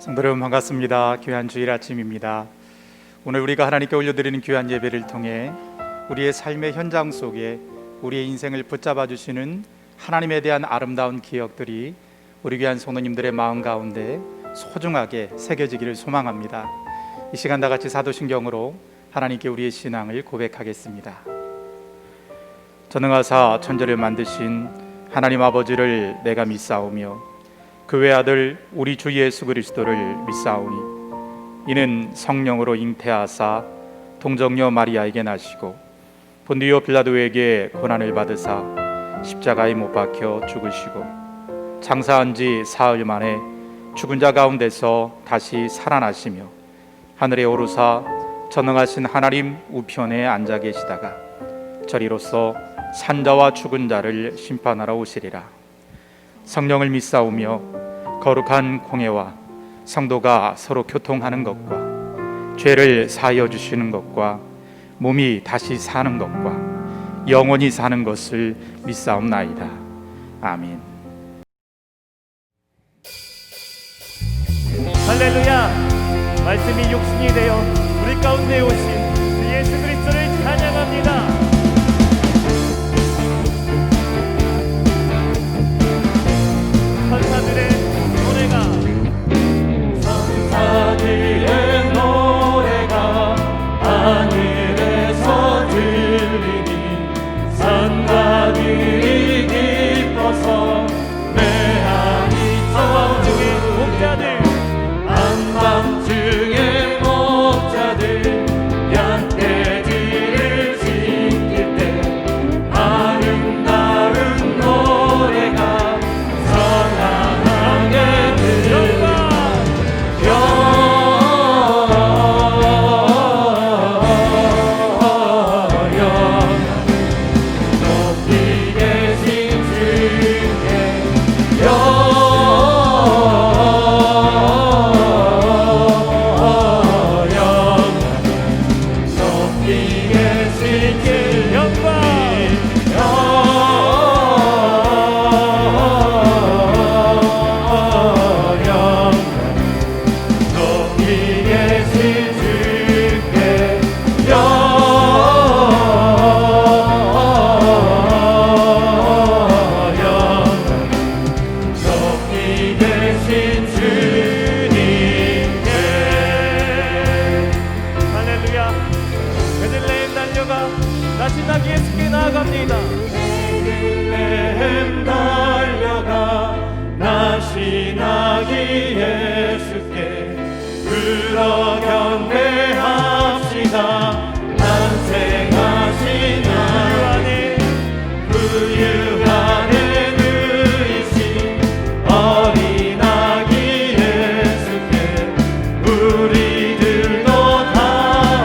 성도 여러분 반갑습니다. 귀한 주일 아침입니다. 오늘 우리가 하나님께 올려드리는 귀한 예배를 통해 우리의 삶의 현장 속에 우리의 인생을 붙잡아 주시는 하나님에 대한 아름다운 기억들이 우리 귀한 성도님들의 마음 가운데 소중하게 새겨지기를 소망합니다. 이 시간 다 같이 사도신경으로 하나님께 우리의 신앙을 고백하겠습니다. 전능하사 천지를 만드신 하나님 아버지를 내가 믿사오며 그 외아들 우리 주 예수 그리스도를 믿사오니 이는 성령으로 잉태하사 동정녀 마리아에게 나시고 본디오 빌라도에게 고난을 받으사 십자가에 못 박혀 죽으시고 장사한 지 사흘 만에 죽은 자 가운데서 다시 살아나시며 하늘에 오르사 전능하신 하나님 우편에 앉아 계시다가 저리로서 산자와 죽은 자를 심판하러 오시리라. 성령을 믿사오며 거룩한 공회와 성도가 서로 교통하는 것과 죄를 사하여 주시는 것과 몸이 다시 사는 것과 영원히 사는 것을 믿사옵나이다. 아멘. 할렐루야. 말씀이 육신이 되어 우리 가운데 오신 그 예수 그리스도를 찬양합니다. 천사들의 노래가 천사들의 노래가 하늘에서 들리니 산가들이 기뻐서 메아리 한밤중에 목자들 한밤중에 목자들 양떼들을 지킬 때 아름다운 노래가 선하게 들려 높이 계신 주께 높이 계신 주 영광 높이 계신 주께 높이 계신 주님께 할렐루야. 베들레헴 달려가 다시 나기 예수께 나아갑니다. 베들레헴 달려가 나시나기 예수께 불러 경배합시다. 난생하신 하나님 부유 안에 누이신 어린아기 예수께 우리들도 다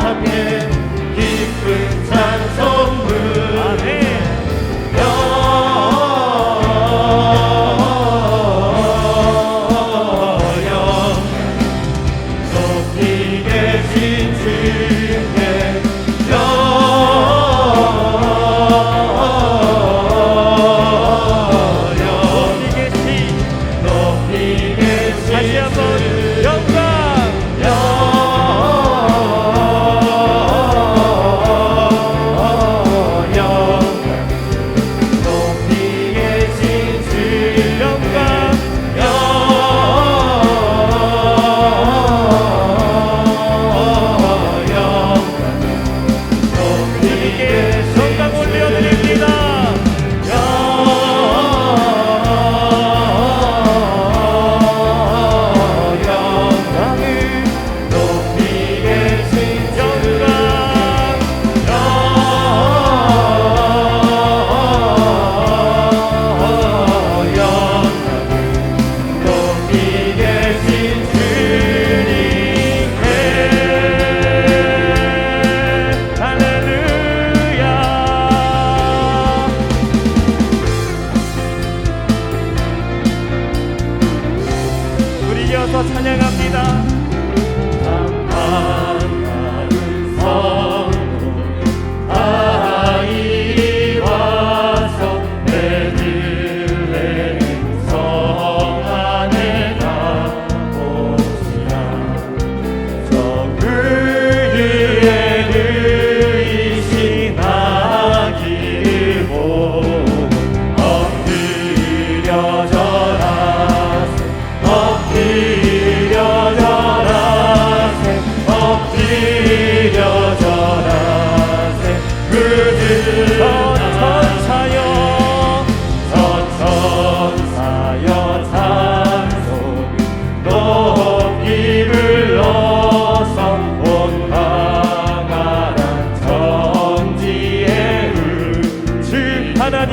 함께 기쁜 찬송 부르며 높이 계신 주께 높이 계신 다시 한번 영광 높이 계신 주 영광 높이 계신 영광 올려드립니다. 높이 계신 영광 높이 계신 주님께 할렐루야.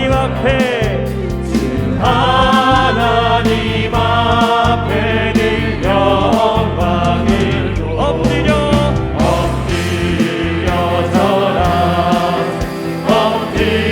하나님 앞에 하나님 앞에 늘 영광을 엎드려 엎드려져라 엎드려져라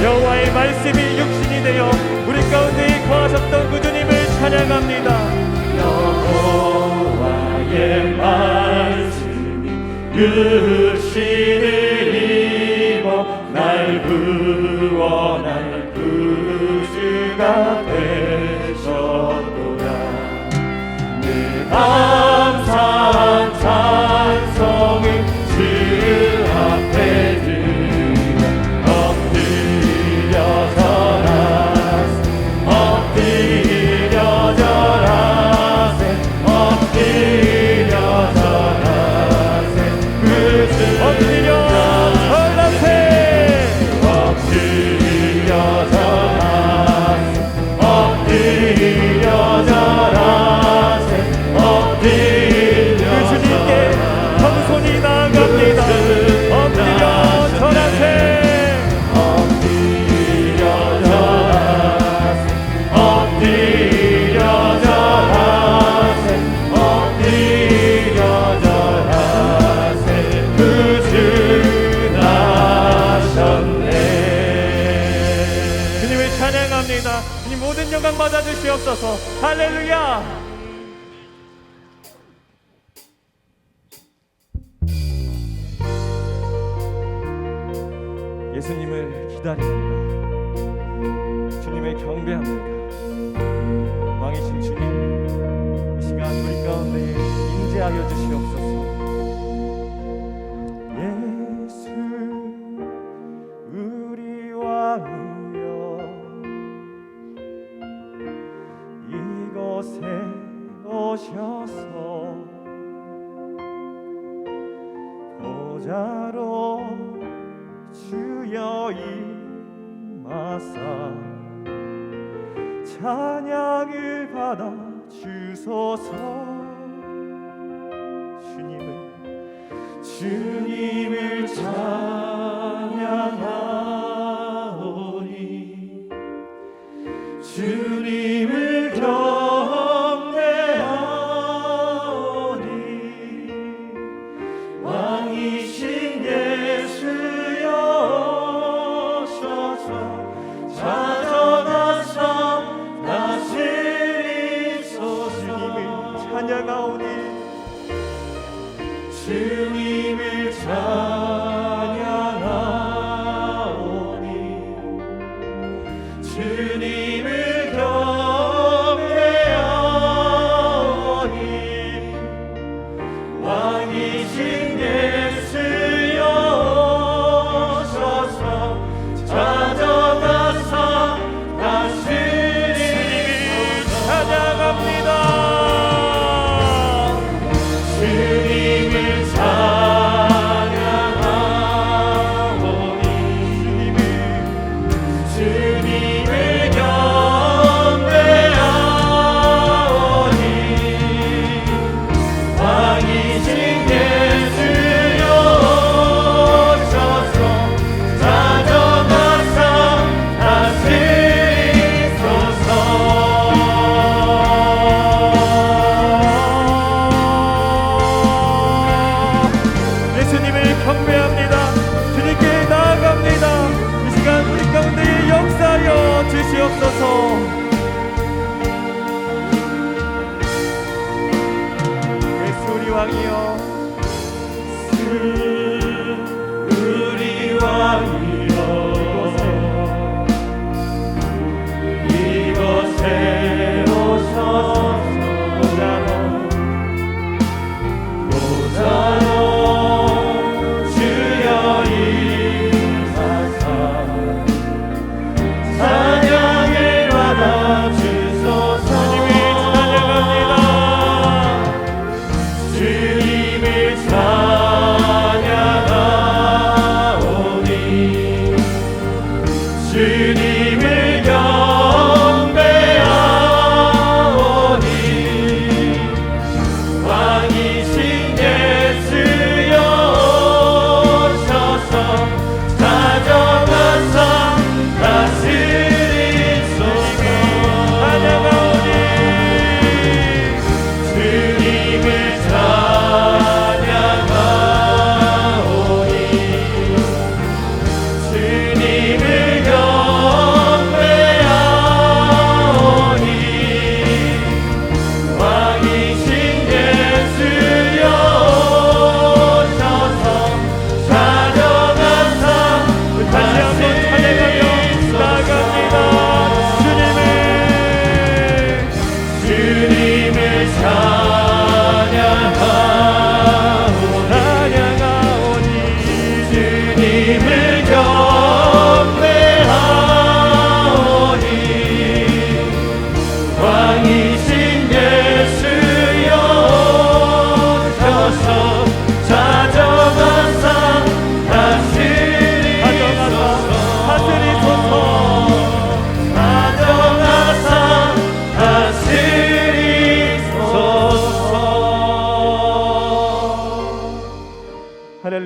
여호와의 말씀이 육신이 되어 우리 가운데 거하셨던 그 주님을 찬양합니다. 여호와의 말씀이 육신을 입어 날 구원할 구주가 되셨도다. 늘 감사한 찬송을 주 앞에 드려 엎드려져라 엎드려져라 엎드려져라 엎드려 전라세 엎드려져라 엎드려져라 그 주님께 겸손히 나아갑니다. 엎드려 전하세 주님을 찬양합니다. 주님 모든 영광 받아주시옵소서. 할렐루야. 예수님을 기다립니다. 주님을 경배합니다. 왕이신 주님, 이 시간 우리 가운데 임재하여 주시옵소서. 예수 우리 왕이여 이곳에 오셔서 보좌로 주여 임하사 찬양을 받아 주소서. 주님을 찬양하오니 주님을 경배하오니 왕이신 예수여 오셔서 찾아가사 다스리소서. 주님을 찬양하오니 주님을 찬양하오니 주님을 경배하오니 왕이신 예수여 오셔서 찾아가사 다스리소서. 찬양합니다.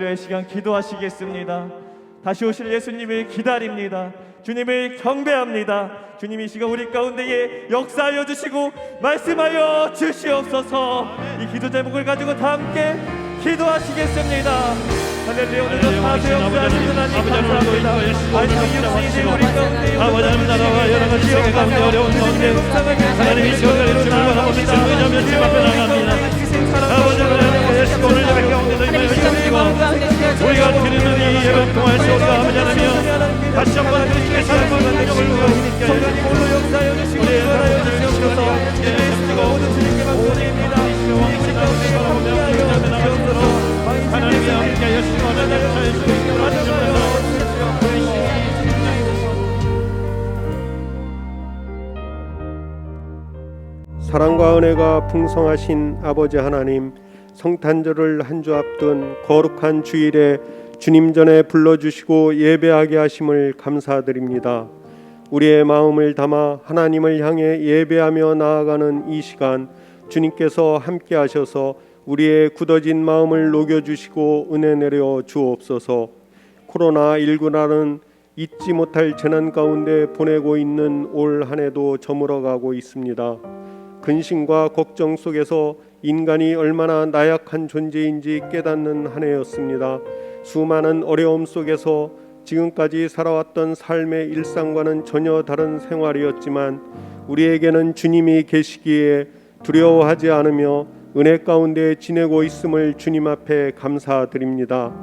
기도의 시간 기도하시겠습니다. 다시 오실 예수님을 기다립니다. 주님을 경배합니다. 주님이 이 시간 우리 가운데에 역사하여 주시고 말씀하여 주시옵소서. 이 기도 제목을 가지고 다 함께 기도하시겠습니다. 할렐루야. 오늘도 다시 역사하시는 하나님 감사합니다. 말씀이 육신이 우리 가운데 아버지 하나님 나라와 여러 가지 세계 가운데 어려운 가운데 하나님이 시원하게 출발하고 있으면 주 앞에 나갑니다. 아버지 하나님 오늘 예배 가운데도 임하시고 우리가 드리는 이 예배 통해서 우리가 아버지 하나님 다시 한번 주님의 사랑과 능력을 우리께 성령님 오늘 역사하여 주시고 기원하여 주시옵소서. 예수님과 모든 주님께 감사드립니다. 이 시간 가운데 함께하여 주시옵소서. 하나님이 함께 열심히 하나님 사랑과 은혜가 풍성하신 아버지 하나님, 성탄절을 한 주 앞둔 거룩한 주일에 주님 전에 불러주시고 예배하게 하심을 감사드립니다. 우리의 마음을 담아 하나님을 향해 예배하며 나아가는 이 시간, 주님께서 함께 하셔서 우리의 굳어진 마음을 녹여주시고 은혜 내려 주옵소서. 코로나19라는 잊지 못할 재난 가운데 보내고 있는 올 한 해도 저물어가고 있습니다. 근심과 걱정 속에서 인간이 얼마나 나약한 존재인지 깨닫는 한 해였습니다. 수많은 어려움 속에서 지금까지 살아왔던 삶의 일상과는 전혀 다른 생활이었지만 우리에게는 주님이 계시기에 두려워하지 않으며 은혜 가운데 지내고 있음을 주님 앞에 감사드립니다.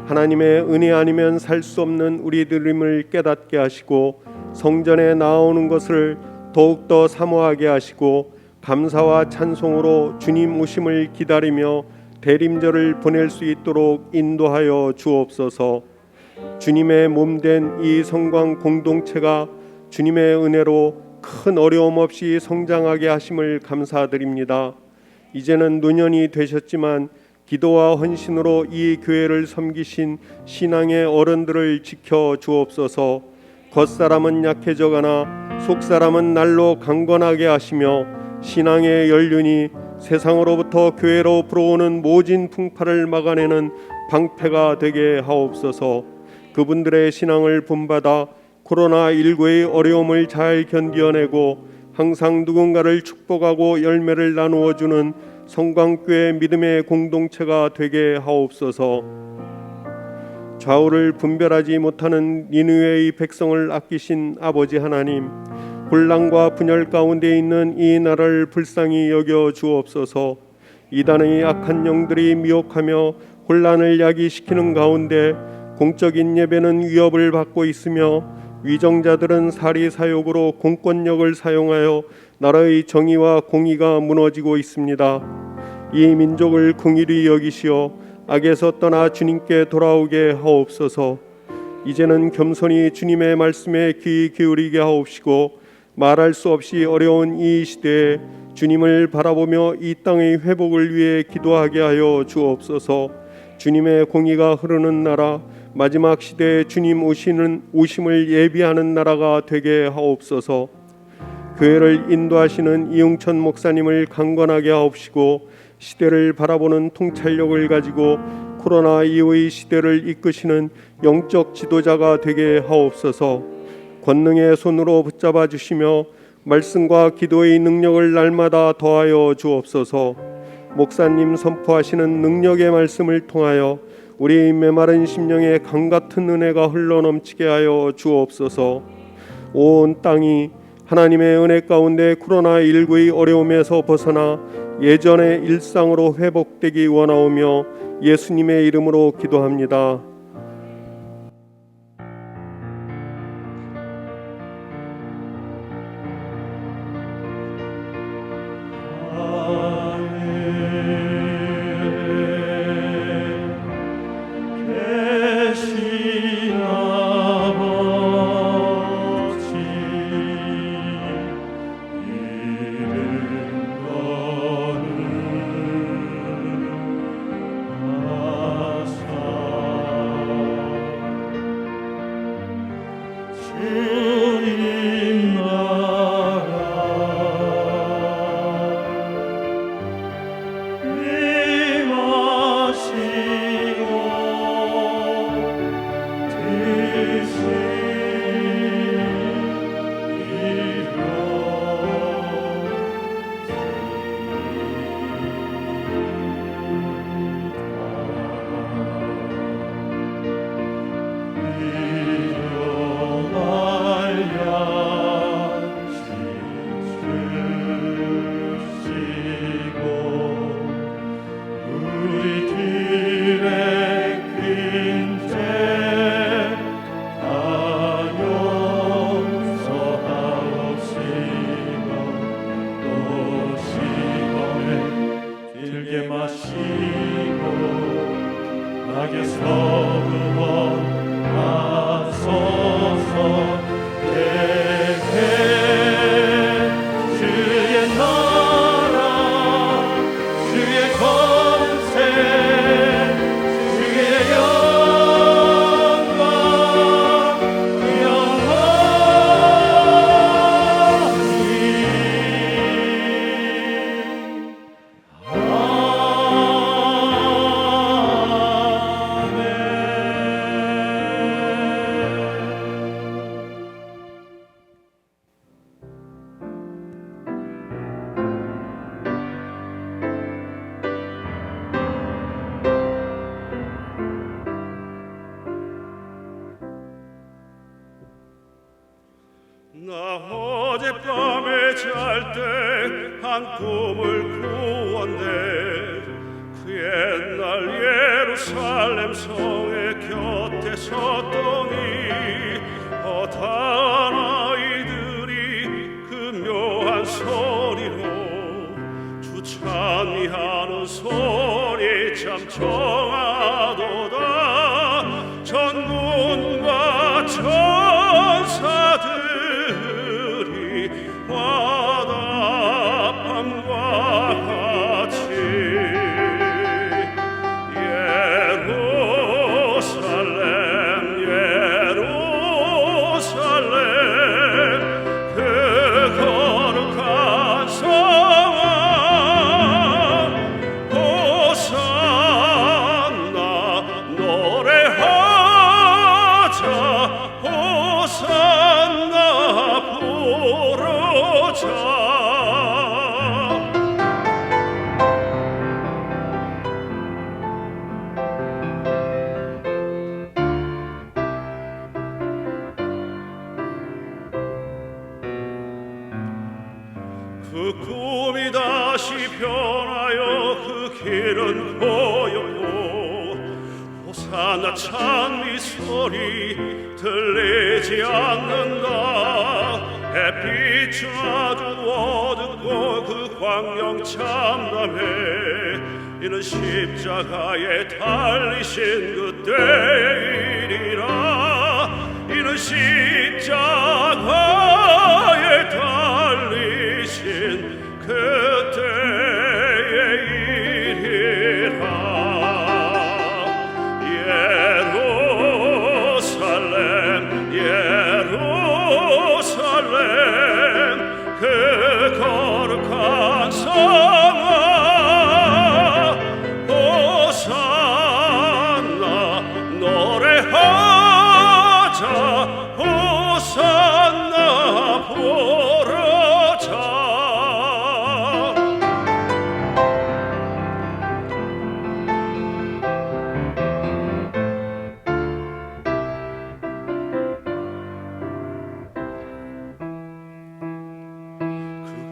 하나님의 은혜 아니면 살 수 없는 우리들임을 깨닫게 하시고 성전에 나오는 것을 더욱더 사모하게 하시고 감사와 찬송으로 주님 오심을 기다리며 대림절을 보낼 수 있도록 인도하여 주옵소서. 주님의 몸된 이 성광 공동체가 주님의 은혜로 큰 어려움 없이 성장하게 하심을 감사드립니다. 이제는 노년이 되셨지만 기도와 헌신으로 이 교회를 섬기신 신앙의 어른들을 지켜 주옵소서. 겉사람은 약해져가나 속사람은 날로 강건하게 하시며 신앙의 연륜이 세상으로부터 교회로 불어오는 모진 풍파를 막아내는 방패가 되게 하옵소서. 그분들의 신앙을 본받아 코로나19의 어려움을 잘 견디어내고 항상 누군가를 축복하고 열매를 나누어 주는 성광교회 믿음의 공동체가 되게 하옵소서. 좌우를 분별하지 못하는 니느웨의 백성을 아끼신 아버지 하나님, 혼란과 분열 가운데 있는 이 나라를 불쌍히 여겨 주옵소서. 이단의 악한 영들이 미혹하며 혼란을 야기시키는 가운데 공적인 예배는 위협을 받고 있으며 위정자들은 사리사욕으로 공권력을 사용하여 나라의 정의와 공의가 무너지고 있습니다. 이 민족을 긍휼히 여기시어 악에서 떠나 주님께 돌아오게 하옵소서. 이제는 겸손히 주님의 말씀에 귀 기울이게 하옵시고 말할 수 없이 어려운 이 시대에 주님을 바라보며 이 땅의 회복을 위해 기도하게 하여 주옵소서. 주님의 공의가 흐르는 나라, 마지막 시대에 주님 오심을 예비하는 나라가 되게 하옵소서. 교회를 인도하시는 이웅천 목사님을 강건하게 하옵시고 시대를 바라보는 통찰력을 가지고 코로나 이후의 시대를 이끄시는 영적 지도자가 되게 하옵소서. 권능의 손으로 붙잡아 주시며 말씀과 기도의 능력을 날마다 더하여 주옵소서. 목사님 선포하시는 능력의 말씀을 통하여 우리의 메마른 심령에 강같은 은혜가 흘러넘치게 하여 주옵소서. 온 땅이 하나님의 은혜 가운데 코로나19의 어려움에서 벗어나 예전의 일상으로 회복되기 원하오며 예수님의 이름으로 기도합니다. 우리에게 마시고 악에서 구원하소서. 내게 주의 나라 주의 권세 주의 영광 영원히 나 어젯밤에 잘 때 한 꿈을 꾸었네. 그 옛날 예루살렘 성의 곁에 섰더니 어떤 아이들이 그 묘한 소리로 주 찬미하는 소리 참 정하도다. 전문과 천사들이 화답함과 같이 예루살렘 그 거룩한 성아 호산나 노래하자. 호산나 부르자. 그 꿈이 다시 변하여 그 길은 보였고 호산나 찬미 소리 들리지 않는다. 햇빛 아주 어둡고 그 광명 참담해. 이는 십자가에 달리신 그때의 일이라. 이는 십자가에 달리신 그때의 일이라. 예루살렘 그 거룩한 성아 호산나 노래하자. 호산나 부르자.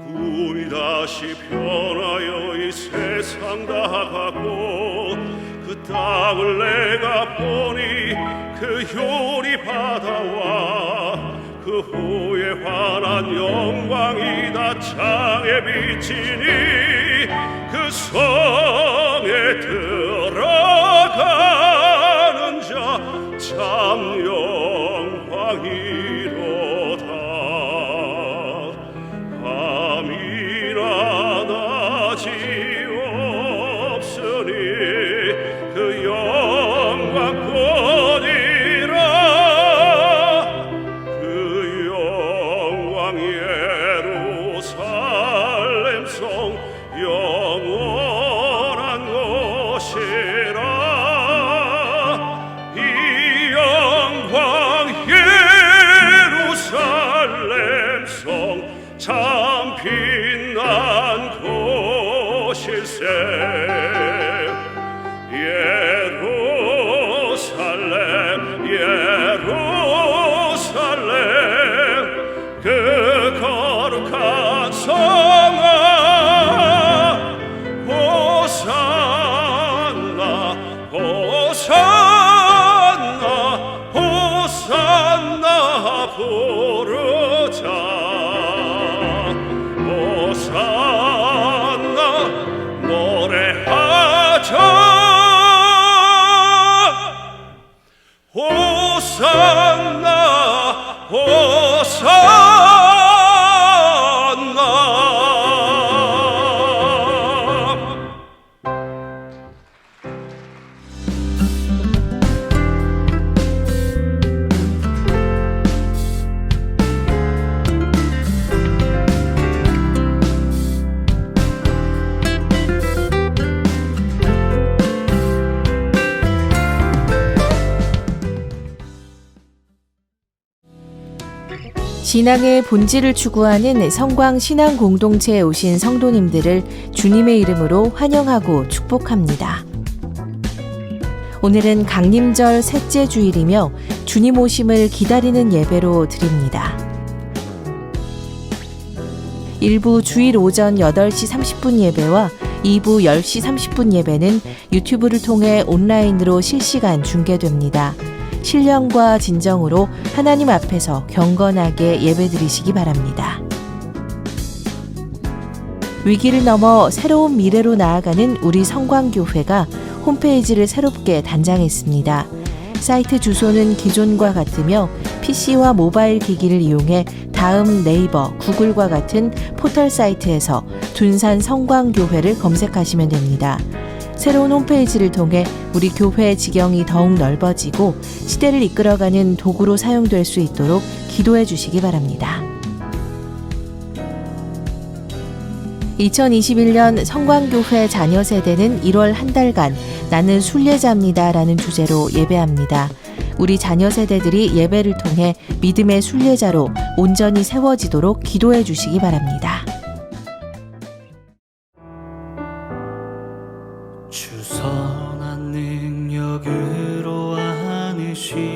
꿈이 다시 변하여 이 세상 다가고 그 땅을 내가 보니 그 효리 바다와 그 후에 환한 영광이 다 창에 비치니 그 성에 들어가는 자 참 영광이로다. 밤이나 낮이 없으니 그 영광뿐이라. 그 영광 예루살렘 성 영원한 것이라. 이 영광 예루살렘 성 참 빛난 곳일세. 예루살렘 그 거룩한 성아 호산나 호산나 호산나 부르자. 호산나 노래하 신앙의 본질을 추구하는 성광 신앙 공동체에 오신 성도님들을 주님의 이름으로 환영하고 축복합니다. 오늘은 강림절 셋째 주일이며 주님 오심을 기다리는 예배로 드립니다. 1부 주일 오전 8시 30분 예배와 2부 10시 30분 예배는 유튜브를 통해 온라인으로 실시간 중계됩니다. 신령과 진정으로 하나님 앞에서 경건하게 예배드리시기 바랍니다. 위기를 넘어 새로운 미래로 나아가는 우리 성광교회가 홈페이지를 새롭게 단장했습니다. 사이트 주소는 기존과 같으며 PC와 모바일 기기를 이용해 다음 네이버, 구글과 같은 포털 사이트에서 둔산 성광교회를 검색하시면 됩니다. 새로운 홈페이지를 통해 우리 교회의 지경이 더욱 넓어지고 시대를 이끌어가는 도구로 사용될 수 있도록 기도해 주시기 바랍니다. 2021년 성광교회 자녀 세대는 1월 한 달간 나는 순례자입니다 라는 주제로 예배합니다. 우리 자녀 세대들이 예배를 통해 믿음의 순례자로 온전히 세워지도록 기도해 주시기 바랍니다. 주 선한 능력으로 안으시네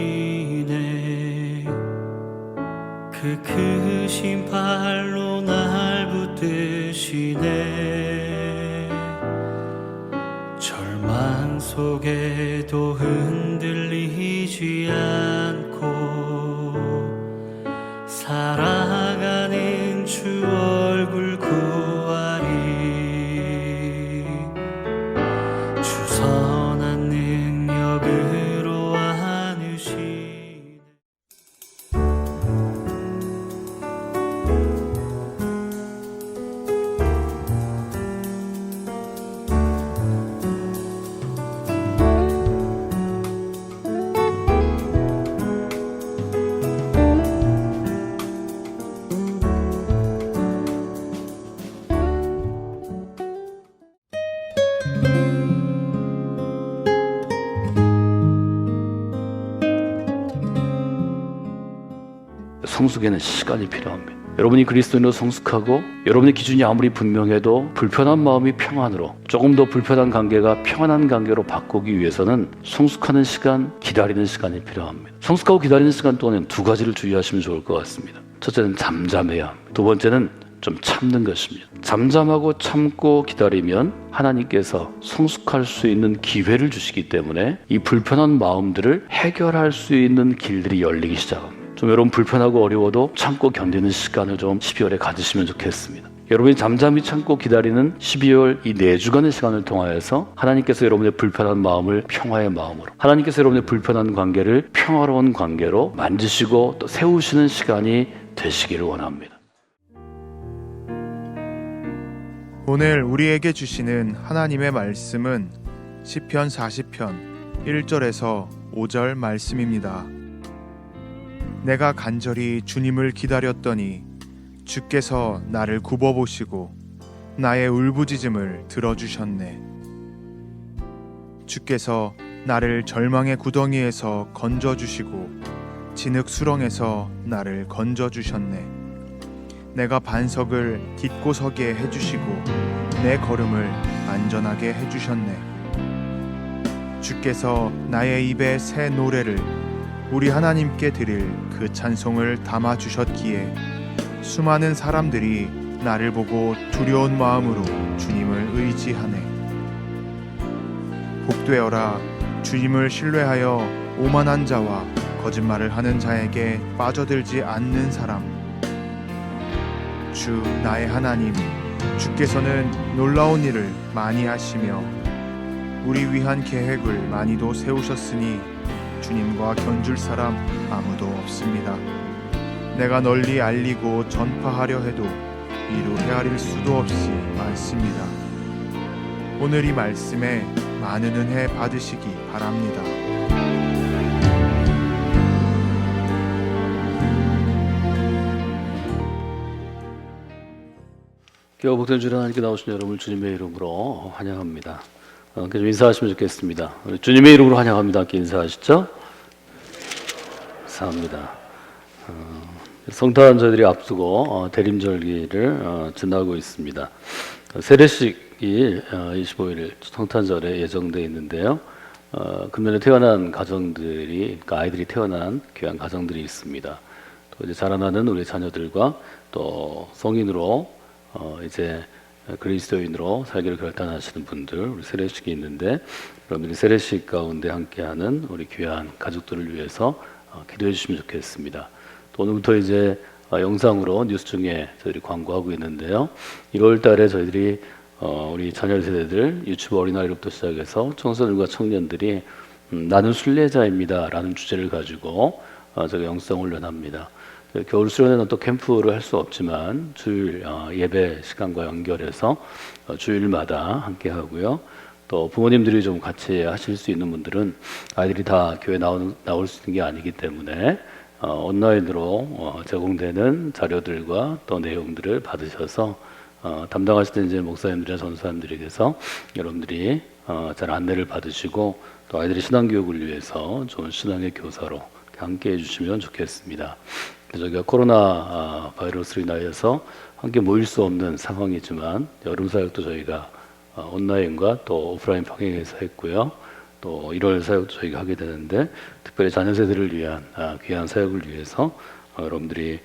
그 크신 발로 날 붙드시네 절망 속에도 흔들리지 않고 살아가는 주 얼굴 구하리 주 선한 능력으로 안으시네 성숙에는 시간이 필요합니다. 여러분이 그리스도인으로 성숙하고 여러분의 기준이 아무리 분명해도 불편한 마음이 평안으로 조금 더 불편한 관계가 평안한 관계로 바꾸기 위해서는 성숙하는 시간, 기다리는 시간이 필요합니다. 성숙하고 기다리는 시간 동안에는 두 가지를 주의하시면 좋을 것 같습니다. 첫째는 잠잠해야 합니다. 두 번째는 좀 참는 것입니다. 잠잠하고 참고 기다리면 하나님께서 성숙할 수 있는 기회를 주시기 때문에 이 불편한 마음들을 해결할 수 있는 길들이 열리기 시작합니다. 좀 여러분 불편하고 어려워도 참고 견디는 시간을 좀 12월에 가지시면 좋겠습니다. 여러분이 잠잠히 참고 기다리는 12월 이 4주간의 시간을 통하여서 하나님께서 여러분의 불편한 마음을 평화의 마음으로, 하나님께서 여러분의 불편한 관계를 평화로운 관계로 만지시고 또 세우시는 시간이 되시기를 원합니다. 오늘 우리에게 주시는 하나님의 말씀은 시편 40편 1절에서 5절 말씀입니다. 내가 간절히 주님을 기다렸더니 주께서 나를 굽어보시고 나의 울부짖음을 들어주셨네. 주께서 나를 절망의 구덩이에서 건져주시고 진흙 수렁에서 나를 건져주셨네. 내가 반석을 딛고 서게 해주시고 내 걸음을 안전하게 해주셨네. 주께서 나의 입에 새 노래를 우리 하나님께 드릴 그 찬송을 담아주셨기에 수많은 사람들이 나를 보고 두려운 마음으로 주님을 의지하네. 복되어라. 주님을 신뢰하여 오만한 자와 거짓말을 하는 자에게 빠져들지 않는 사람. 주 나의 하나님, 주께서는 놀라운 일을 많이 하시며 우리 위한 계획을 많이도 세우셨으니 주님과 견줄 사람 아무도 없습니다. 내가 널리 알리고 전파하려 해도 이루 헤아릴 수도 없이 많습니다. 오늘 이 말씀에 많은 은혜 받으시기 바랍니다. 교회 복된 주일 하나님께 나오신 여러분을 주님의 이름으로 환영합니다. 좀 인사하시면 좋겠습니다. 주님의 이름으로 환영합니다. 함께 인사하시죠. 감사합니다. 성탄 저희들이 앞두고 대림절기를 지나고 있습니다. 세례식이 25일 성탄절에 예정되어 있는데요. 금년에 태어난 가정들이, 그러니까 아이들이 태어난 귀한 가정들이 있습니다. 또 이제 자라나는 우리 자녀들과 또 성인으로 이제 그리스도인으로 살기를 결단하시는 분들, 우리 세례식이 있는데 여러분들이 세례식 가운데 함께하는 우리 귀한 가족들을 위해서 기도해 주시면 좋겠습니다. 또 오늘부터 이제 영상으로 뉴스 중에 저희들이 광고하고 있는데요. 1월 달에 저희들이 우리 자녀 세대들 유치부 어린아이로부터 시작해서 청소년과 청년들이 나는 순례자입니다 라는 주제를 가지고 저희가 영상 훈련합니다. 겨울 수련회는 또 캠프를 할 수 없지만 주일 예배 시간과 연결해서 주일마다 함께 하고요. 또 부모님들이 좀 같이 하실 수 있는 분들은 아이들이 다 교회 나올 수 있는 게 아니기 때문에 온라인으로 제공되는 자료들과 또 내용들을 받으셔서 담당하시는 이제 목사님들이나 전사님들에게서 여러분들이 잘 안내를 받으시고 또 아이들의 신앙교육을 위해서 좋은 신앙의 교사로 함께 해주시면 좋겠습니다. 저희가 코로나 바이러스로 인하여서 함께 모일 수 없는 상황이지만 여름 사역도 저희가 온라인과 또 오프라인 병행해서 했고요. 또 1월 사역도 저희가 하게 되는데 특별히 자녀 세대를 위한 귀한 사역을 위해서 여러분들이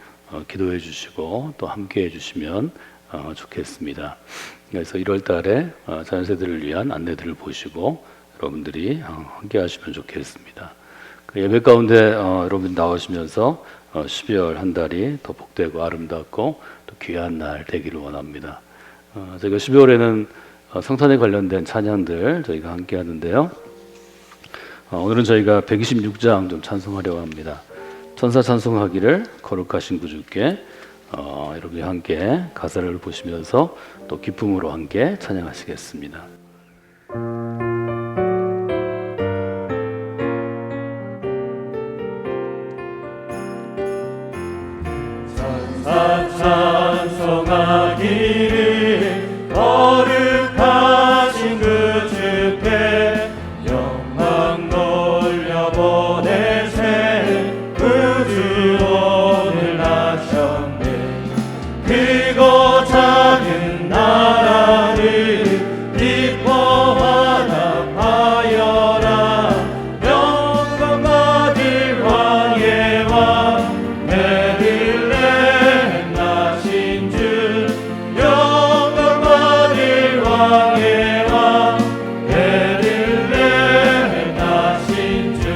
기도해 주시고 또 함께 해주시면 좋겠습니다. 그래서 1월 달에 자녀 세대를 위한 안내들을 보시고 여러분들이 함께 하시면 좋겠습니다. 그 예배 가운데 여러분 나오시면서 12월 한 달이 더 복되고 아름답고 또 귀한 날 되기를 원합니다. 저희가 12월에는 성탄에 관련된 찬양들 저희가 함께 하는데요. 오늘은 저희가 126장 좀 찬송하려고 합니다. 천사 찬송하기를 거룩하신 구주께 여러분이 함께 가사를 보시면서 또 기쁨으로 함께 찬양하시겠습니다. 찬송하기를 거룩하신 그 주께 영광 돌려보내세 구주원을 하셨네. 크고 작은 나라를 기뻐하다 하여라. 영광 받을 왕의 왕 베들레헴 나신 주. 영광 받을 왕의 왕 베들레헴 나신 주.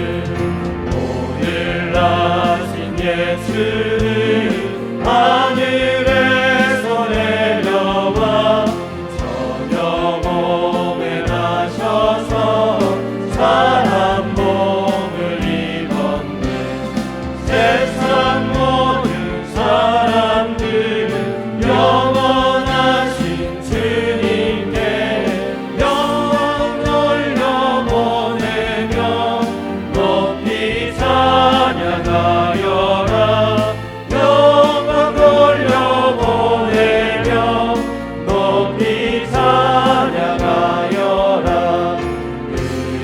오늘 나신 예수는 하늘에서 내려와 저녁 몸에 나셔서 사람 몸을 입었네. 세상 모든 사람들은 영원하신 주님께 영광 돌려보내며 높이 찬양하여라. 영광 돌려보내며 높이 찬양하여라.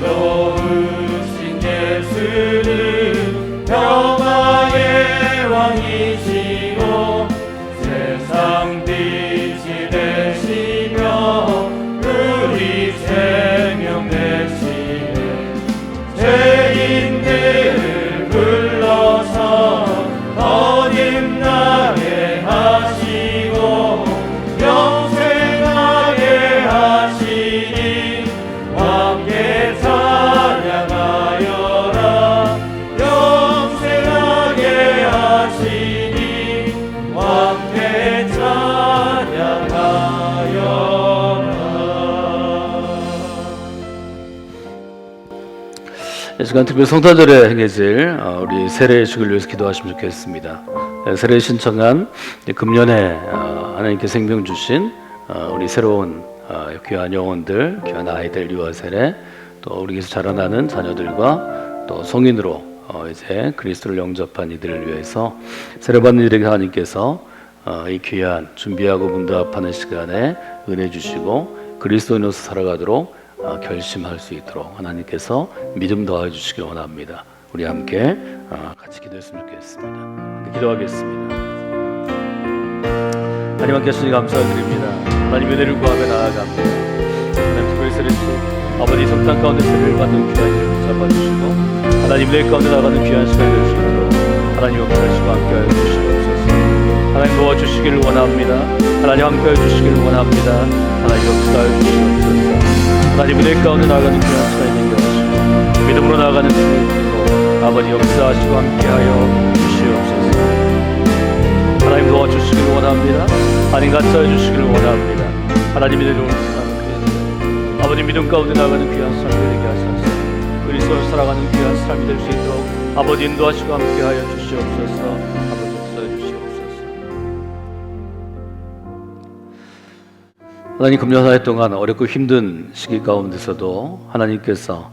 의로우신 예수는 평화의 왕이시고 세상 빛이 되시며 우리 생명 되시네. 죄인들을 불러서 거듭나게 하시고 영생하게 하시니 함께 찬양하여라. 영생하게 하시니 함께 찬양하여라. 이 시간 특별히 성탄절에 행해질 우리 세례식을 위해서 기도하시면 좋겠습니다. 세례 신청한 금년에 하나님께 생명 주신 우리 새로운 귀한 영혼들, 귀한 아이들 유아 세례, 또 우리에게서 자라나는 자녀들과 또 성인으로 이제 그리스도를 영접한 이들을 위해서 세례받는 이들에게 하나님께서 이 귀한 준비하고 문답하는 시간에 은혜 주시고 그리스도인으로서 살아가도록 결심할 수 있도록 하나님께서 믿음 더해 주시길 원합니다. 우리 함께 같이 기도했으면 좋겠습니다. 함께 기도하겠습니다. 하나님 함께 하시니 감사드립니다. 하나님 은혜를 구하며 나아갑니다. 하나님 특별히 세례주 아버지 성탄 가운데 세례를 받는 귀한 일을 잡아주시고 하나님 내 가운데 나가는 귀한 시간이 될 수 있도록 하나님 역사하시고 함께하여 주시옵소서. 하나님 도와주시기를 원합니다. 하나님 함께하여 주시기를 원합니다. 하나님 역사하여 주시옵소서. 하나님 내 가운데 나가는 귀한 시간이 되게 하시고 믿음으로 나아가는 주님으로 아버지 역사하시고 함께하여 주시옵소서. 하나님 도와주시기를 원합니다. 하나님 같이하여 주시기를 원합니다. 하나님이 내려오는 사람 아버지 믿음 가운데 나가는 귀한 사람이 되게 하소서. 그리스도를 살아가는 귀한 사람이 될 수 있도록 아버지 인도하시고 함께하여 주시옵소서. 아버지 역사해 주시옵소서. 하나님 금년 한 해 동안 어렵고 힘든 시기 가운데서도 하나님께서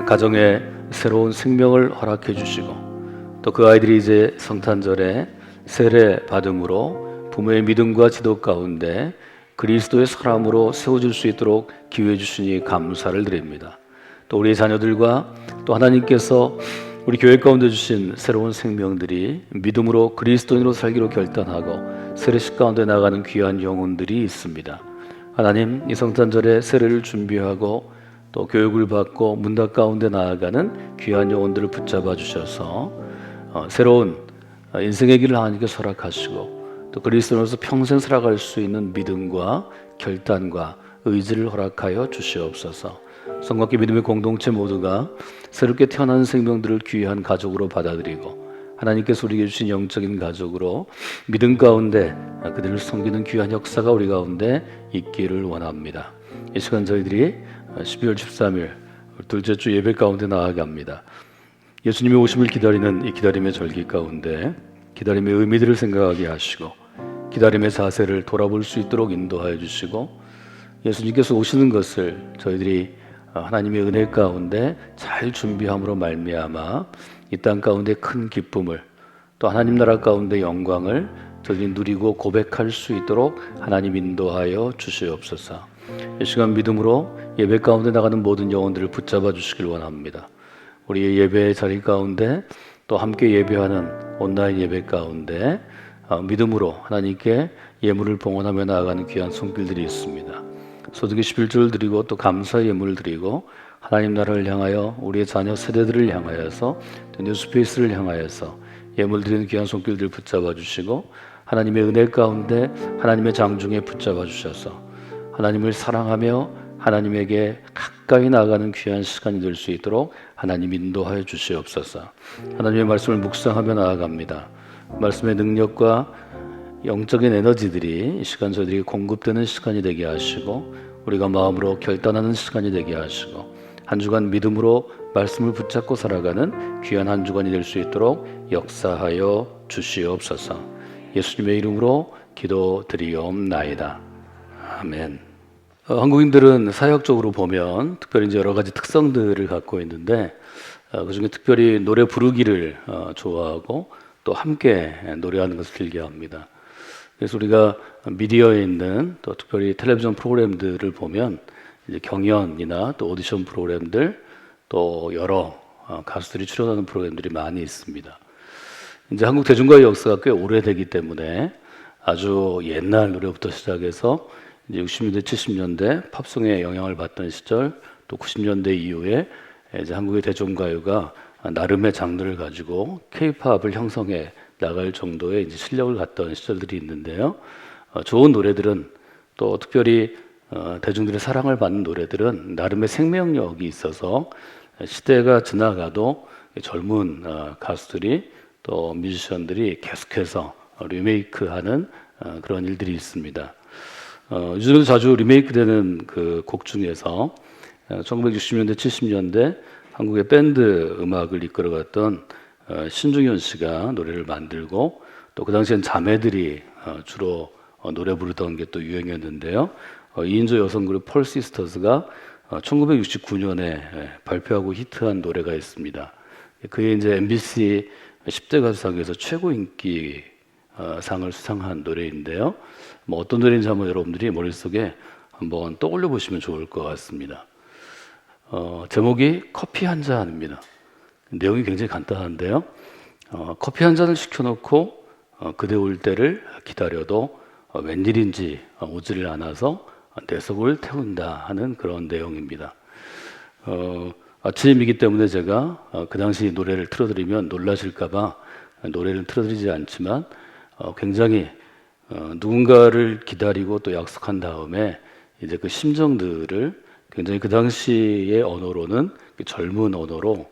가정에 새로운 생명을 허락해 주시고 또 그 아이들이 이제 성탄절에 세례 받음으로 부모의 믿음과 지도 가운데 그리스도의 사람으로 세워질 수 있도록 기회해 주시니 감사를 드립니다. 또 우리 자녀들과 또 하나님께서 우리 교회 가운데 주신 새로운 생명들이 믿음으로 그리스도인으로 살기로 결단하고 세례식 가운데 나가는 귀한 영혼들이 있습니다. 하나님 이 성탄절에 세례를 준비하고 또 교육을 받고 문답 가운데 나아가는 귀한 영혼들을 붙잡아 주셔서 새로운 인생의 길을 하나님께 허락하시고 또 그리스도로서 평생 살아갈 수 있는 믿음과 결단과 의지를 허락하여 주시옵소서. 성곽계 믿음의 공동체 모두가 새롭게 태어난 생명들을 귀한 가족으로 받아들이고 하나님께서 우리에게 주신 영적인 가족으로 믿음 가운데 그들을 섬기는 귀한 역사가 우리 가운데 있기를 원합니다. 이 시간 저희들이 12월 13일 둘째 주 예배 가운데 나아갑니다. 예수님의 오심을 기다리는 이 기다림의 절기 가운데 기다림의 의미들을 생각하게 하시고 기다림의 자세를 돌아볼 수 있도록 인도하여 주시고 예수님께서 오시는 것을 저희들이 하나님의 은혜 가운데 잘 준비함으로 말미암아 이 땅 가운데 큰 기쁨을 또 하나님 나라 가운데 영광을 저희들이 누리고 고백할 수 있도록 하나님 인도하여 주시옵소서. 이 시간 믿음으로 예배 가운데 나가는 모든 영혼들을 붙잡아 주시길 원합니다. 우리의 예배의 자리 가운데 또 함께 예배하는 온라인 예배 가운데 믿음으로 하나님께 예물을 봉헌하며 나아가는 귀한 손길들이 있습니다. 소득의 11조를 드리고 또 감사의 예물을 드리고 하나님 나라를 향하여 우리의 자녀 세대들을 향하여서 또 뉴스페이스를 향하여서 예물 드리는 귀한 손길들을 붙잡아 주시고 하나님의 은혜 가운데 하나님의 장중에 붙잡아 주셔서 하나님을 사랑하며 하나님에게 가까이 나아가는 귀한 시간이 될 수 있도록 하나님 인도하여 주시옵소서. 하나님의 말씀을 묵상하며 나아갑니다. 말씀의 능력과 영적인 에너지들이 이 시간 저희들이 공급되는 시간이 되게 하시고 우리가 마음으로 결단하는 시간이 되게 하시고 한 주간 믿음으로 말씀을 붙잡고 살아가는 귀한 한 주간이 될 수 있도록 역사하여 주시옵소서. 예수님의 이름으로 기도드리옵나이다. 아멘. 한국인들은 사역적으로 보면 특별히 이제 여러 가지 특성들을 갖고 있는데 그중에 특별히 노래 부르기를 좋아하고 또 함께 노래하는 것을 즐겨합니다. 그래서 우리가 미디어에 있는 또 특별히 텔레비전 프로그램들을 보면 이제 경연이나 또 오디션 프로그램들 또 여러 가수들이 출연하는 프로그램들이 많이 있습니다. 이제 한국 대중가요 역사가 꽤 오래되기 때문에 아주 옛날 노래부터 시작해서 이제 60년대, 70년대 팝송의 영향을 받던 시절, 또 90년대 이후에 이제 한국의 대중가요가 나름의 장르를 가지고 K-팝을 형성해 나갈 정도의 이제 실력을 갖던 시절들이 있는데요. 좋은 노래들은 또 특별히 대중들의 사랑을 받는 노래들은 나름의 생명력이 있어서 시대가 지나가도 젊은 가수들이 또 뮤지션들이 계속해서 리메이크하는 그런 일들이 있습니다. 요즘에도 자주 리메이크되는 그 곡 중에서 1960년대, 70년대 한국의 밴드 음악을 이끌어갔던 신중현 씨가 노래를 만들고 또 그 당시엔 자매들이 주로 노래 부르던 게 또 유행이었는데요. 2인조 여성 그룹 펄 시스터즈가 1969년에 발표하고 히트한 노래가 있습니다. 그게 이제 MBC 10대 가수상에서 최고 인기 상을 수상한 노래인데요. 뭐 어떤 노래인지 한번 여러분들이 머릿속에 한번 떠올려 보시면 좋을 것 같습니다. 제목이 커피 한 잔입니다. 내용이 굉장히 간단한데요. 커피 한 잔을 시켜놓고 그대 올 때를 기다려도 웬일인지 오지를 않아서 내 속을 태운다 하는 그런 내용입니다. 아침이기 때문에 제가 그 당시 노래를 틀어드리면 놀라실까봐 노래를 틀어드리지 않지만 굉장히 누군가를 기다리고 또 약속한 다음에 이제 그 심정들을 굉장히 그 당시의 언어로는 젊은 언어로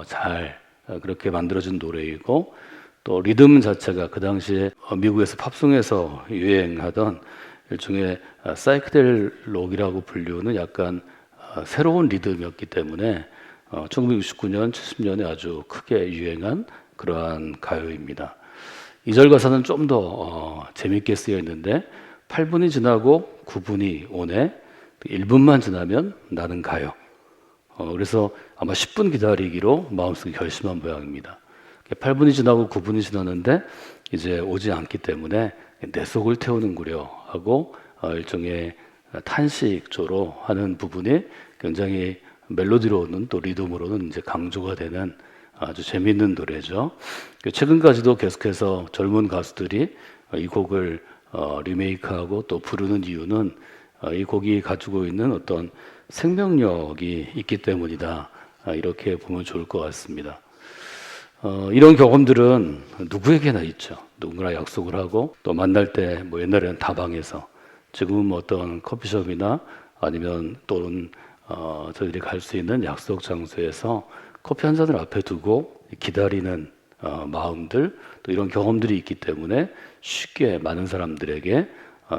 잘 그렇게 만들어진 노래이고 또 리듬 자체가 그 당시에 미국에서 팝송에서 유행하던 일종의 사이키델록이라고 불리우는 약간 새로운 리듬이었기 때문에 1969년, 70년에 아주 크게 유행한 그러한 가요입니다. 2절 가사는 좀 더 재밌게 쓰여 있는데 8분이 지나고 9분이 오네 1분만 지나면 나는 가요. 그래서 아마 10분 기다리기로 마음속에 결심한 모양입니다. 8분이 지나고 9분이 지났는데 이제 오지 않기 때문에 내 속을 태우는구려 하고 일종의 탄식조로 하는 부분이 굉장히 멜로디로는 또 리듬으로는 이제 강조가 되는 아주 재미있는 노래죠. 최근까지도 계속해서 젊은 가수들이 이 곡을 리메이크하고 또 부르는 이유는 이 곡이 가지고 있는 어떤 생명력이 있기 때문이다. 이렇게 보면 좋을 것 같습니다. 이런 경험들은 누구에게나 있죠. 누군가랑 약속을 하고 또 만날 때 뭐 옛날에는 다방에서 지금은 뭐 어떤 커피숍이나 아니면 또는 저희들이 갈 수 있는 약속 장소에서 커피 한 잔을 앞에 두고 기다리는 마음들 또 이런 경험들이 있기 때문에 쉽게 많은 사람들에게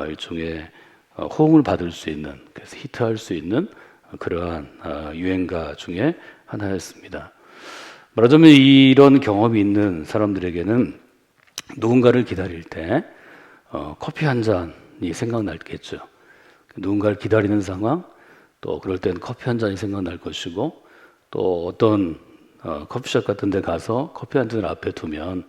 일종의 호응을 받을 수 있는 그래서 히트할 수 있는 그러한 유행가 중에 하나였습니다. 말하자면 이런 경험이 있는 사람들에게는 누군가를 기다릴 때 커피 한 잔이 생각날겠죠. 누군가를 기다리는 상황 또 그럴 땐 커피 한 잔이 생각날 것이고 또 어떤 커피숍 같은 데 가서 커피 한 잔을 앞에 두면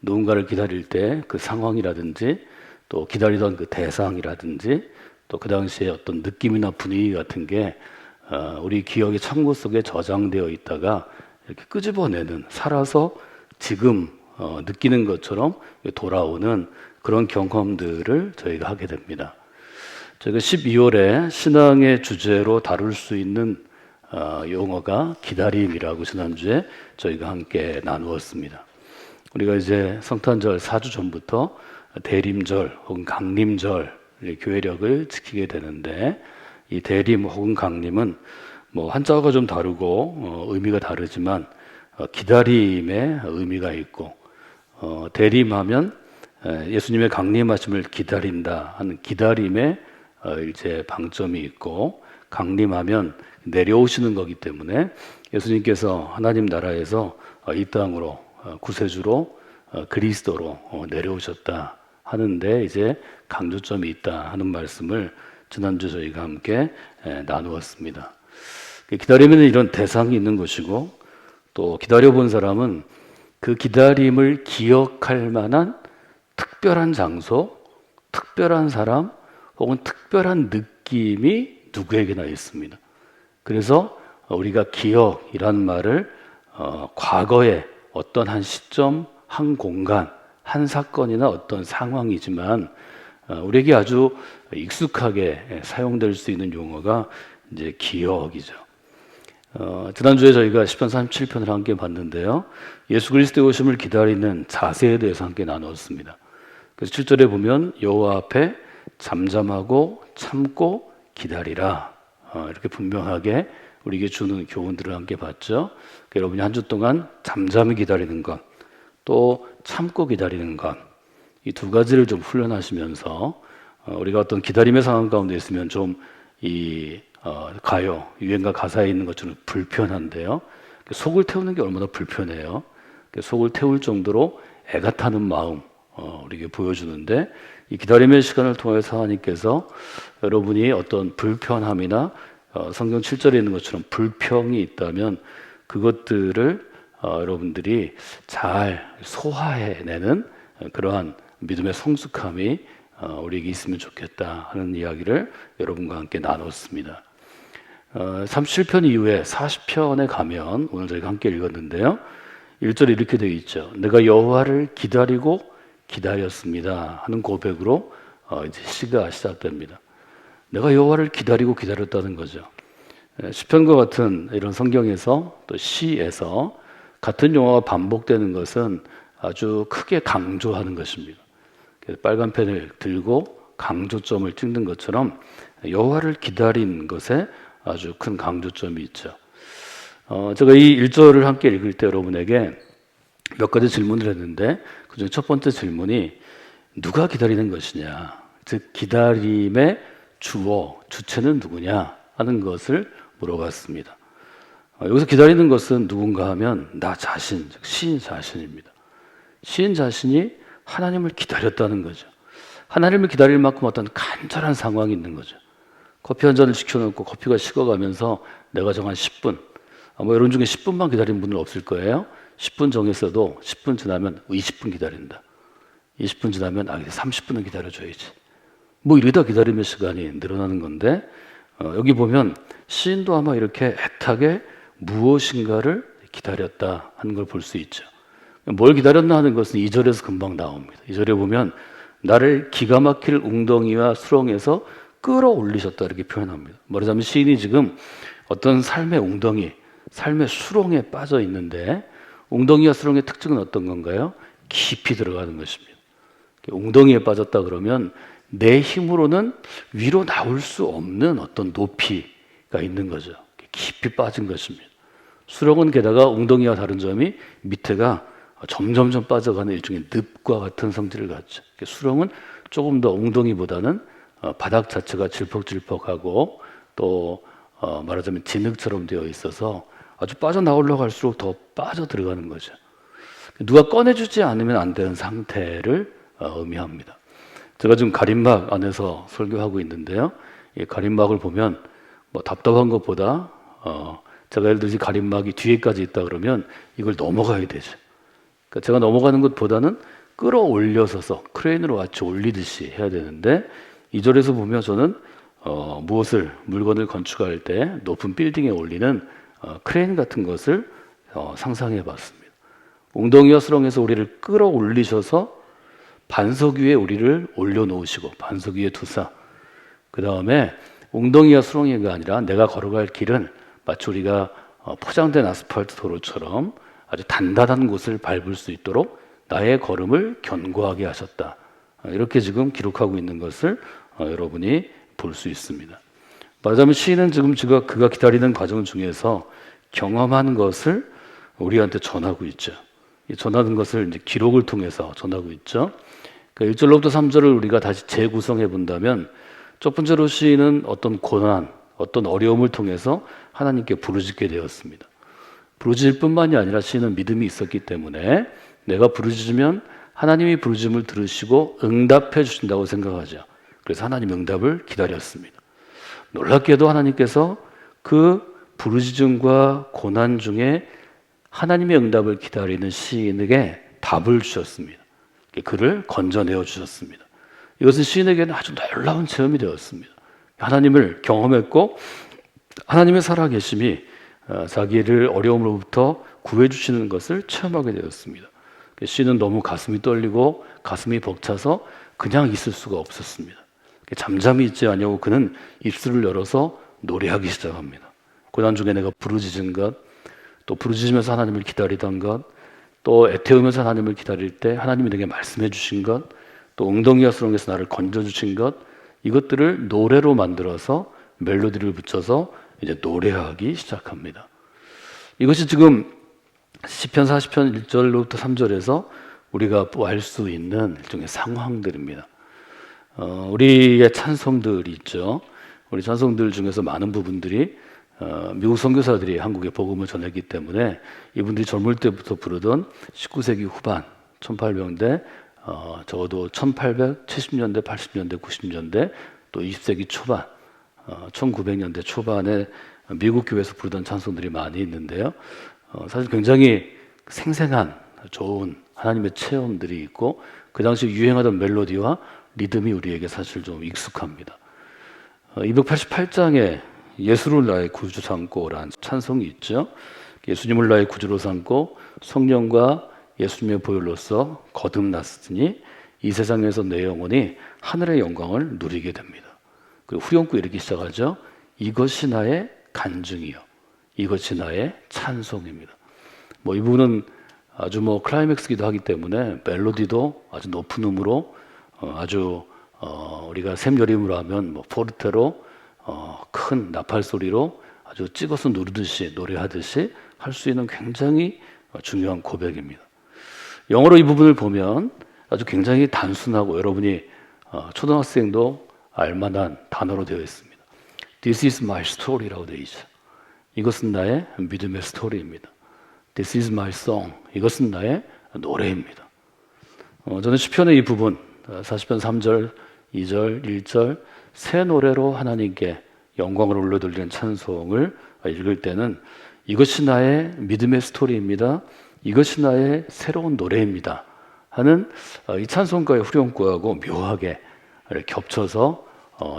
누군가를 기다릴 때 그 상황이라든지 또 기다리던 그 대상이라든지 또 그 당시에 어떤 느낌이나 분위기 같은 게 우리 기억의 창고 속에 저장되어 있다가 이렇게 끄집어내는 살아서 지금 느끼는 것처럼 돌아오는 그런 경험들을 저희가 하게 됩니다. 저희가 12월에 신앙의 주제로 다룰 수 있는 용어가 기다림이라고 지난주에 저희가 함께 나누었습니다. 우리가 이제 성탄절 4주 전부터 대림절 혹은 강림절 교회력을 지키게 되는데 이 대림 혹은 강림은 뭐 한자어가 좀 다르고 의미가 다르지만 기다림의 의미가 있고 대림하면 예수님의 강림하심을 기다린다 하는 기다림의 이제 방점이 있고 강림하면 내려오시는 거기 때문에 예수님께서 하나님 나라에서 이 땅으로 구세주로 그리스도로 내려오셨다 하는데 이제 강조점이 있다 하는 말씀을 지난주 저희가 함께 나누었습니다. 기다림에는 이런 대상이 있는 것이고 또 기다려본 사람은 그 기다림을 기억할 만한 특별한 장소, 특별한 사람 혹은 특별한 느낌이 누구에게나 있습니다. 그래서 우리가 기억이란 말을 과거의 어떤 한 시점, 한 공간, 한 사건이나 어떤 상황이지만 우리에게 아주 익숙하게 사용될 수 있는 용어가 이제 기억이죠. 지난주에 저희가 시편 37편을 함께 봤는데요. 예수 그리스도의 오심을 기다리는 자세에 대해서 함께 나누었습니다. 그래서 7절에 보면 여호와 앞에 잠잠하고 참고 기다리라 이렇게 분명하게 우리에게 주는 교훈들을 함께 봤죠. 그러니까 여러분이 한 주 동안 잠잠히 기다리는 것, 또 참고 기다리는 것, 이 두 가지를 좀 훈련하시면서 우리가 어떤 기다림의 상황 가운데 있으면 좀 가요, 유행가 가사에 있는 것처럼 불편한데요. 속을 태우는 게 얼마나 불편해요. 속을 태울 정도로 애가 타는 마음 우리에게 보여주는데 이 기다림의 시간을 통해서 하나님께서 여러분이 어떤 불편함이나 성경 7절에 있는 것처럼 불평이 있다면 그것들을 여러분들이 잘 소화해내는 그러한 믿음의 성숙함이 우리에게 있으면 좋겠다 하는 이야기를 여러분과 함께 나눴습니다. 37편 이후에 40편에 가면 오늘 저희가 함께 읽었는데요. 1절에 이렇게 되어 있죠. 내가 여호와를 기다리고 기다렸습니다 하는 고백으로 이제 시가 시작됩니다. 내가 여호와를 기다리고 기다렸다는 거죠. 시편과 같은 이런 성경에서 또 시에서 같은 용어가 반복되는 것은 아주 크게 강조하는 것입니다. 빨간 펜을 들고 강조점을 찍는 것처럼 여호와를 기다린 것에 아주 큰 강조점이 있죠. 제가 이 1절을 함께 읽을 때 여러분에게 몇 가지 질문을 했는데 그중에 첫 번째 질문이 누가 기다리는 것이냐, 즉 기다림의 주어, 주체는 누구냐 하는 것을 물어봤습니다. 여기서 기다리는 것은 누군가 하면 나 자신, 즉 시인 자신입니다. 시인 자신이 하나님을 기다렸다는 거죠. 하나님을 기다릴 만큼 어떤 간절한 상황이 있는 거죠. 커피 한 잔을 시켜놓고 커피가 식어가면서 내가 정한 10분, 여러분 중에 10분만 기다린 분은 없을 거예요. 10분 정했어도 10분 지나면 20분 기다린다. 20분 지나면 이제 30분은 기다려줘야지. 이러다 기다리면 시간이 늘어나는 건데 여기 보면 시인도 아마 이렇게 애타게 무엇인가를 기다렸다 하는 걸 볼 수 있죠. 뭘 기다렸나 하는 것은 2절에서 금방 나옵니다. 2절에 보면 나를 기가 막힐 웅덩이와 수렁에서 끌어올리셨다 이렇게 표현합니다. 말하자면 시인이 지금 어떤 삶의 웅덩이, 삶의 수렁에 빠져 있는데 웅덩이와 수렁의 특징은 어떤 건가요? 깊이 들어가는 것입니다. 웅덩이에 빠졌다 그러면 내 힘으로는 위로 나올 수 없는 어떤 높이가 있는 거죠. 깊이 빠진 것입니다. 수렁은 게다가 웅덩이와 다른 점이 밑에가 점점점 빠져가는 일종의 늪과 같은 성질을 갖죠. 수렁은 조금 더 웅덩이보다는 바닥 자체가 질퍽질퍽하고 또 말하자면 진흙처럼 되어 있어서 아주 빠져나오려고 할수록 더 빠져 들어가는 거죠. 누가 꺼내주지 않으면 안 되는 상태를 의미합니다. 제가 지금 가림막 안에서 설교하고 있는데요. 이 가림막을 보면 답답한 것보다 제가 예를 들어서 가림막이 뒤에까지 있다 그러면 이걸 넘어가야 되죠. 그러니까 제가 넘어가는 것보다는 끌어올려서서 크레인으로 같이 올리듯이 해야 되는데 2절에서 보면 저는 물건을 건축할 때 높은 빌딩에 올리는 크레인 같은 것을 상상해 봤습니다. 웅덩이와 수렁에서 우리를 끌어올리셔서 반석 위에 우리를 올려놓으시고 반석 위에 두사 그 다음에 웅덩이와 수렁이가 아니라 내가 걸어갈 길은 마치 우리가 포장된 아스팔트 도로처럼 아주 단단한 곳을 밟을 수 있도록 나의 걸음을 견고하게 하셨다. 이렇게 지금 기록하고 있는 것을 여러분이 볼 수 있습니다. 말하자면 시인은 지금 그가 기다리는 과정 중에서 경험한 것을 우리한테 전하고 있죠. 이 전하는 것을 이제 기록을 통해서 전하고 있죠. 그러니까 1절로부터 3절을 우리가 다시 재구성해 본다면 첫 번째로 시인은 어떤 고난, 어떤 어려움을 통해서 하나님께 부르짖게 되었습니다. 부르짖을 뿐만이 아니라 시인은 믿음이 있었기 때문에 내가 부르짖으면 하나님이 부르짖음을 들으시고 응답해 주신다고 생각하죠. 그래서 하나님 응답을 기다렸습니다. 놀랍게도 하나님께서 그 부르짖음과 고난 중에 하나님의 응답을 기다리는 시인에게 답을 주셨습니다. 그를 건져내어 주셨습니다. 이것은 시인에게는 아주 놀라운 체험이 되었습니다. 하나님을 경험했고 하나님의 살아계심이 자기를 어려움으로부터 구해주시는 것을 체험하게 되었습니다. 시인은 너무 가슴이 떨리고 가슴이 벅차서 그냥 있을 수가 없었습니다. 잠잠히 있지 아니하고 그는 입술을 열어서 노래하기 시작합니다. 고난 중에 내가 부르짖은 것, 또 부르짖으면서 하나님을 기다리던 것, 또 애태우면서 하나님을 기다릴 때 하나님이 내게 말씀해 주신 것, 또 웅덩이와 수렁에서 나를 건져주신 것, 이것들을 노래로 만들어서 멜로디를 붙여서 이제 노래하기 시작합니다. 이것이 지금 시편 40편 1절로부터 3절에서 우리가 알 수 있는 일종의 상황들입니다. 우리의 찬송들이 있죠. 우리 찬송들 중에서 많은 부분들이 미국 선교사들이 한국에 복음을 전했기 때문에 이분들이 젊을 때부터 부르던 19세기 후반 1800년대 적어도 1870년대, 80년대, 90년대 또 20세기 초반 1900년대 초반에 미국 교회에서 부르던 찬송들이 많이 있는데요. 사실 굉장히 생생한 좋은 하나님의 체험들이 있고 그 당시 유행하던 멜로디와 리듬이 우리에게 사실 좀 익숙합니다. 288장의 예수를 나의 구주 삼고라는 찬송이 있죠. 예수님을 나의 구주로 삼고 성령과 예수님의 보혈로서 거듭났으니 이 세상에서 내 영혼이 하늘의 영광을 누리게 됩니다. 그리고 후렴구 이렇게 시작하죠. 이것이 나의 간증이요, 이것이 나의 찬송입니다. 이 부분은 아주 클라이맥스기도 하기 때문에 멜로디도 아주 높은 음으로 아주 우리가 샘여림으로 하면 포르테로 큰 나팔 소리로 아주 찍어서 누르듯이 노래하듯이 할 수 있는 굉장히 중요한 고백입니다. 영어로 이 부분을 보면 아주 굉장히 단순하고 여러분이 초등학생도 알만한 단어로 되어 있습니다. This is my story라고 되어 있죠. 이것은 나의 믿음의 스토리입니다. This is my song. 이것은 나의 노래입니다. 저는 시편의 이 부분 40편 3절, 2절, 1절 새 노래로 하나님께 영광을 올려드리는 찬송을 읽을 때는 이것이 나의 믿음의 스토리입니다. 이것이 나의 새로운 노래입니다. 하는 이 찬송가의 후렴구하고 묘하게 겹쳐서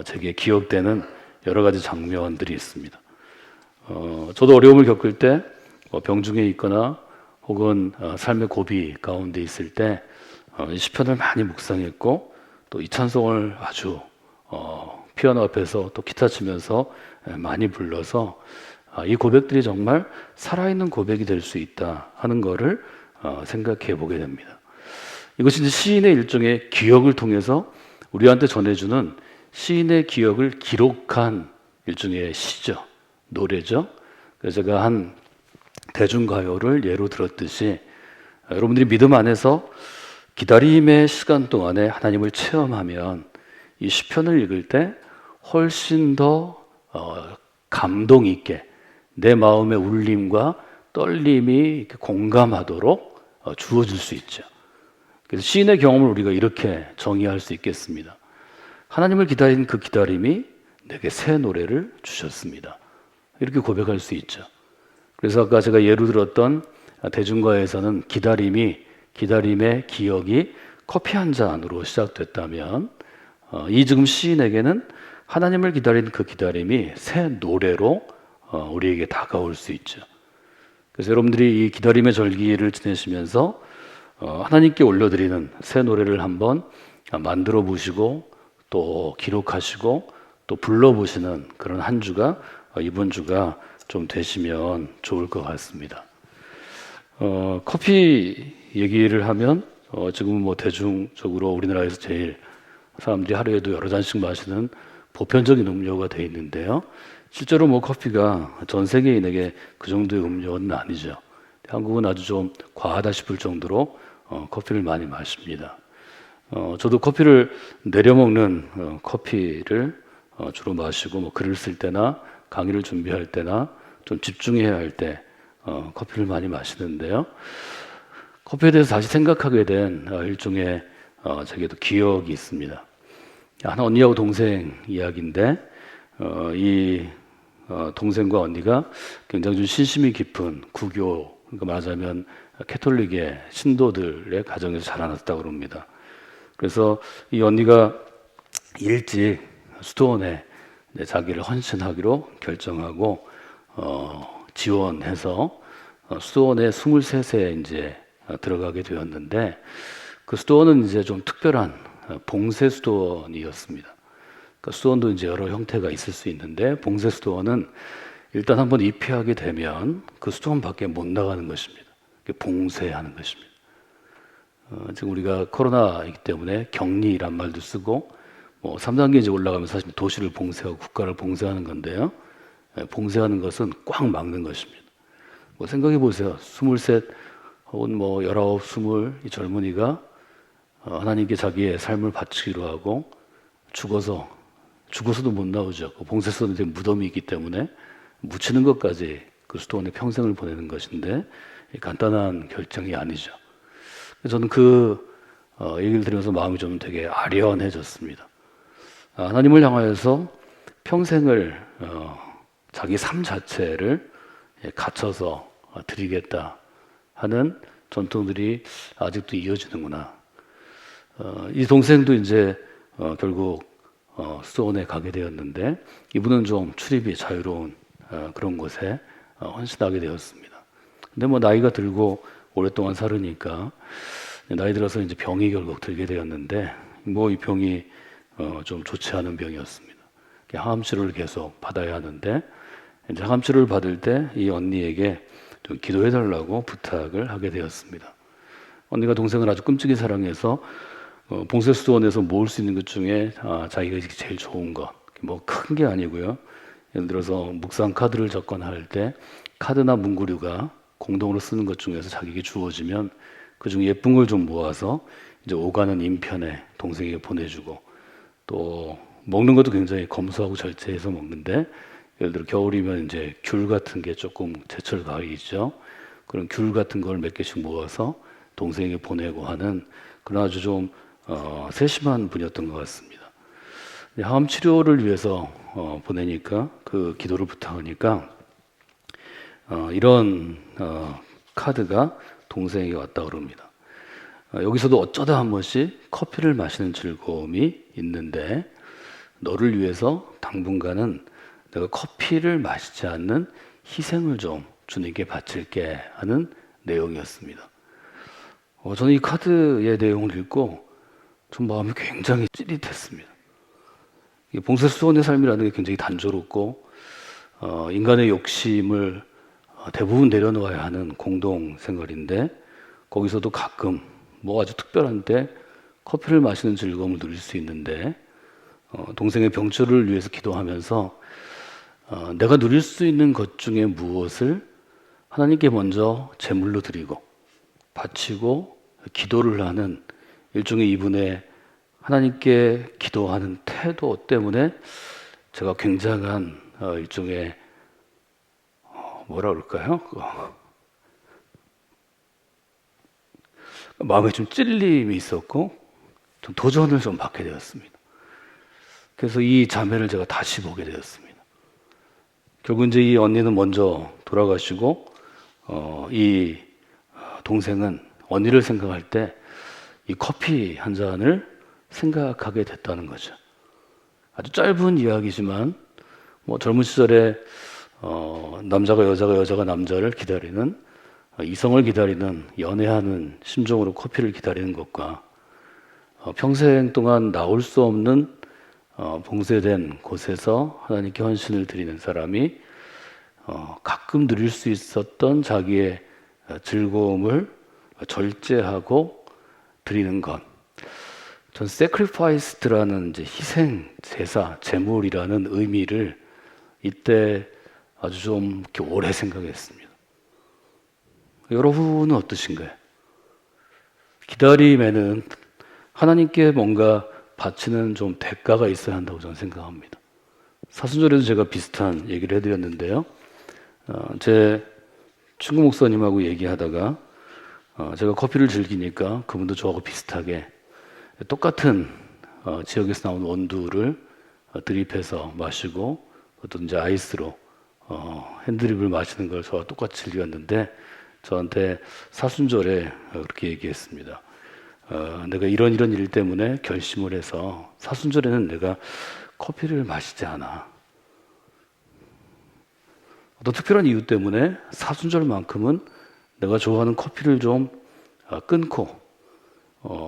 제게 기억되는 여러 가지 장면들이 있습니다. 저도 어려움을 겪을 때 병중에 있거나 혹은 삶의 고비 가운데 있을 때 이 시편을 많이 묵상했고 또 이 찬송을 아주 피아노 앞에서 또 기타 치면서 많이 불러서 이 고백들이 정말 살아있는 고백이 될 수 있다 하는 것을 생각해 보게 됩니다. 이것이 이제 시인의 일종의 기억을 통해서 우리한테 전해주는 시인의 기억을 기록한 일종의 시죠, 노래죠. 그래서 제가 한 대중가요를 예로 들었듯이 여러분들이 믿음 안에서 기다림의 시간 동안에 하나님을 체험하면 이 시편을 읽을 때 훨씬 더 감동 있게 내 마음의 울림과 떨림이 이렇게 공감하도록 주어질 수 있죠. 그래서 시인의 경험을 우리가 이렇게 정의할 수 있겠습니다. 하나님을 기다린 그 기다림이 내게 새 노래를 주셨습니다. 이렇게 고백할 수 있죠. 그래서 아까 제가 예로 들었던 대중가에서는 기다림의 기억이 커피 한 잔으로 시작됐다면 이 지금 시인에게는 하나님을 기다린 그 기다림이 새 노래로 우리에게 다가올 수 있죠. 그래서 여러분들이 이 기다림의 절기를 지내시면서 하나님께 올려드리는 새 노래를 한번 만들어 보시고 또 기록하시고 또 불러보시는 그런 한 주가 이번 주가 좀 되시면 좋을 것 같습니다. 커피 얘기를 하면 지금 대중적으로 우리나라에서 제일 사람들이 하루에도 여러 잔씩 마시는 보편적인 음료가 돼 있는데요. 실제로 커피가 전 세계인에게 그 정도의 음료는 아니죠. 한국은 아주 좀 과하다 싶을 정도로 커피를 많이 마십니다. 저도 커피를 내려 먹는 커피를 주로 마시고 글을 쓸 때나 강의를 준비할 때나 좀 집중해야 할 때 커피를 많이 마시는데요. 커피에 대해서 다시 생각하게 된 일종의 제게도 기억이 있습니다. 한 언니하고 동생 이야기인데 이 동생과 언니가 굉장히 좀 신심이 깊은 구교, 그러니까 말하자면 캐톨릭의 신도들의 가정에서 자라났다고 합니다. 그래서 이 언니가 일찍 수도원에 자기를 헌신하기로 결정하고 지원해서 수도원에 23세에 이제 들어가게 되었는데 그 수도원은 이제 좀 특별한 봉쇄 수도원이었습니다. 그러니까 수도원도 이제 여러 형태가 있을 수 있는데 봉쇄 수도원은 일단 한번 입회하게 되면 그 수도원 밖에 못 나가는 것입니다. 봉쇄하는 것입니다. 지금 우리가 코로나이기 때문에 격리란 말도 쓰고 3단계 이제 올라가면 사실 도시를 봉쇄하고 국가를 봉쇄하는 건데요. 봉쇄하는 것은 꽉 막는 것입니다. 생각해 보세요. 23 혹은 19, 20 이 젊은이가 하나님께 자기의 삶을 바치기로 하고 죽어서도 못 나오죠. 봉쇄소는 이제 무덤이 있기 때문에 묻히는 것까지 그 수도원에 평생을 보내는 것인데 간단한 결정이 아니죠. 저는 그 얘기를 들으면서 마음이 좀 되게 아련해졌습니다. 하나님을 향하여서 평생을 자기 삶 자체를 갇혀서 드리겠다 하는 전통들이 아직도 이어지는구나. 이 동생도 이제 결국 수원에 가게 되었는데 이분은 좀 출입이 자유로운 그런 곳에 헌신하게 되었습니다. 근데 뭐 나이가 들고 오랫동안 살으니까 나이 들어서 이제 병이 결국 들게 되었는데 뭐 이 병이 좀 좋지 않은 병이었습니다. 항암 치료를 계속 받아야 하는데 이제 항암 치료를 받을 때 이 언니에게 좀 기도해 달라고 부탁을 하게 되었습니다. 언니가 동생을 아주 끔찍이 사랑해서 봉쇄수원에서 모을 수 있는 것 중에 자기가 제일 좋은 것, 뭐 큰 게 아니고요. 예를 들어서 묵상 카드를 접근할 때 카드나 문구류가 공동으로 쓰는 것 중에서 자기에게 주어지면 그 중에 예쁜 걸 좀 모아서 이제 오가는 인편에 동생에게 보내주고, 또 먹는 것도 굉장히 검소하고 절제해서 먹는데 예를 들어 겨울이면 이제 귤 같은 게 조금 제철 과일이죠. 그런 귤 같은 걸 몇 개씩 모아서 동생에게 보내고 하는 그런 아주 좀 세심한 분이었던 것 같습니다. 항암 치료를 위해서 보내니까 그 기도를 부탁하니까 이런 카드가 동생에게 왔다 그럽니다. 여기서도 어쩌다 한 번씩 커피를 마시는 즐거움이 있는데 너를 위해서 당분간은 내가 커피를 마시지 않는 희생을 좀 주님께 바칠게 하는 내용이었습니다. 저는 이 카드의 내용을 읽고 좀 마음이 굉장히 찌릿했습니다. 봉쇄수원의 삶이라는 게 굉장히 단조롭고 인간의 욕심을 대부분 내려놓아야 하는 공동생활인데 거기서도 가끔 뭐 아주 특별한 때 커피를 마시는 즐거움을 누릴 수 있는데 동생의 병치료를 위해서 기도하면서 내가 누릴 수 있는 것 중에 무엇을 하나님께 먼저 제물로 드리고 바치고 기도를 하는 일종의 이분의 하나님께 기도하는 태도 때문에 제가 굉장한 일종의 뭐라 그럴까요? 마음에 좀 찔림이 있었고 좀 도전을 좀 받게 되었습니다. 그래서 이 자매를 제가 다시 보게 되었습니다. 결국 이제 이 언니는 먼저 돌아가시고 이 동생은 언니를 생각할 때 이 커피 한 잔을 생각하게 됐다는 거죠. 아주 짧은 이야기지만 뭐 젊은 시절에 남자가 여자가 남자를 기다리는 이성을 기다리는 연애하는 심정으로 커피를 기다리는 것과 평생 동안 나올 수 없는 봉쇄된 곳에서 하나님께 헌신을 드리는 사람이 가끔 누릴 수 있었던 자기의 즐거움을 절제하고 드리는 것. 전 sacrifice라는 이제 희생, 제사, 제물이라는 의미를 이때 아주 좀 이렇게 오래 생각했습니다. 여러분은 어떠신가요? 기다림에는 하나님께 뭔가 바치는 좀 대가가 있어야 한다고 저는 생각합니다. 사순절에도 제가 비슷한 얘기를 해드렸는데요. 제 친구 목사님하고 얘기하다가 제가 커피를 즐기니까 그분도 저하고 비슷하게 똑같은 지역에서 나온 원두를 드립해서 마시고 또 이제 아이스로 핸드립을 마시는 걸 저와 똑같이 즐겼는데 저한테 사순절에 그렇게 얘기했습니다. 내가 이런 일 때문에 결심을 해서 사순절에는 내가 커피를 마시지 않아. 어떤 특별한 이유 때문에 사순절만큼은 내가 좋아하는 커피를 좀 끊고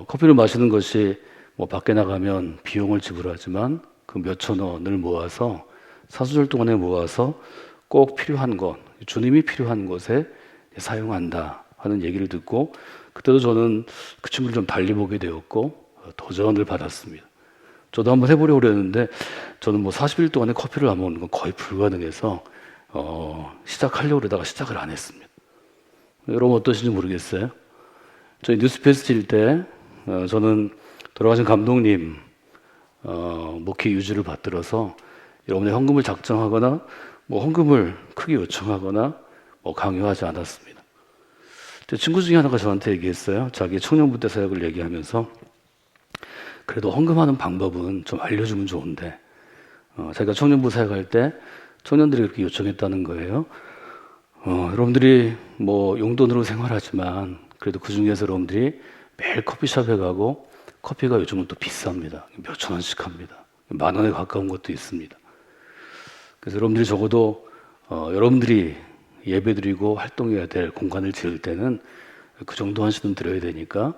커피를 마시는 것이 뭐 밖에 나가면 비용을 지불하지만 그 몇천 원을 모아서 사순절 동안에 모아서 꼭 필요한 것, 주님이 필요한 것에 사용한다 하는 얘기를 듣고 그때도 저는 그 친구를 좀 달리 보게 되었고 도전을 받았습니다. 저도 한번 해보려고 했는데 저는 뭐 40일 동안에 커피를 안 먹는 건 거의 불가능해서 시작하려고 그러다가 시작을 안 했습니다. 여러분 어떠신지 모르겠어요. 저희 뉴스페스트일 때 저는 돌아가신 감독님 목회 유지를 받들어서 여러분의 헌금을 작정하거나 뭐 헌금을 크게 요청하거나 뭐 강요하지 않았습니다. 제 친구 중에 하나가 저한테 얘기했어요. 자기 청년부 때 사역을 얘기하면서 그래도 헌금하는 방법은 좀 알려주면 좋은데 자기가 청년부 사역할 때 청년들이 그렇게 요청했다는 거예요. 여러분들이 뭐 용돈으로 생활하지만 그래도 그 중에서 여러분들이 매일 커피숍에 가고 커피가 요즘은 또 비쌉니다. 몇천 원씩 합니다. 10,000원에 가까운 것도 있습니다. 그래서 여러분들이 적어도 여러분들이 예배드리고 활동해야 될 공간을 지을 때는 그 정도 한씩은 드려야 되니까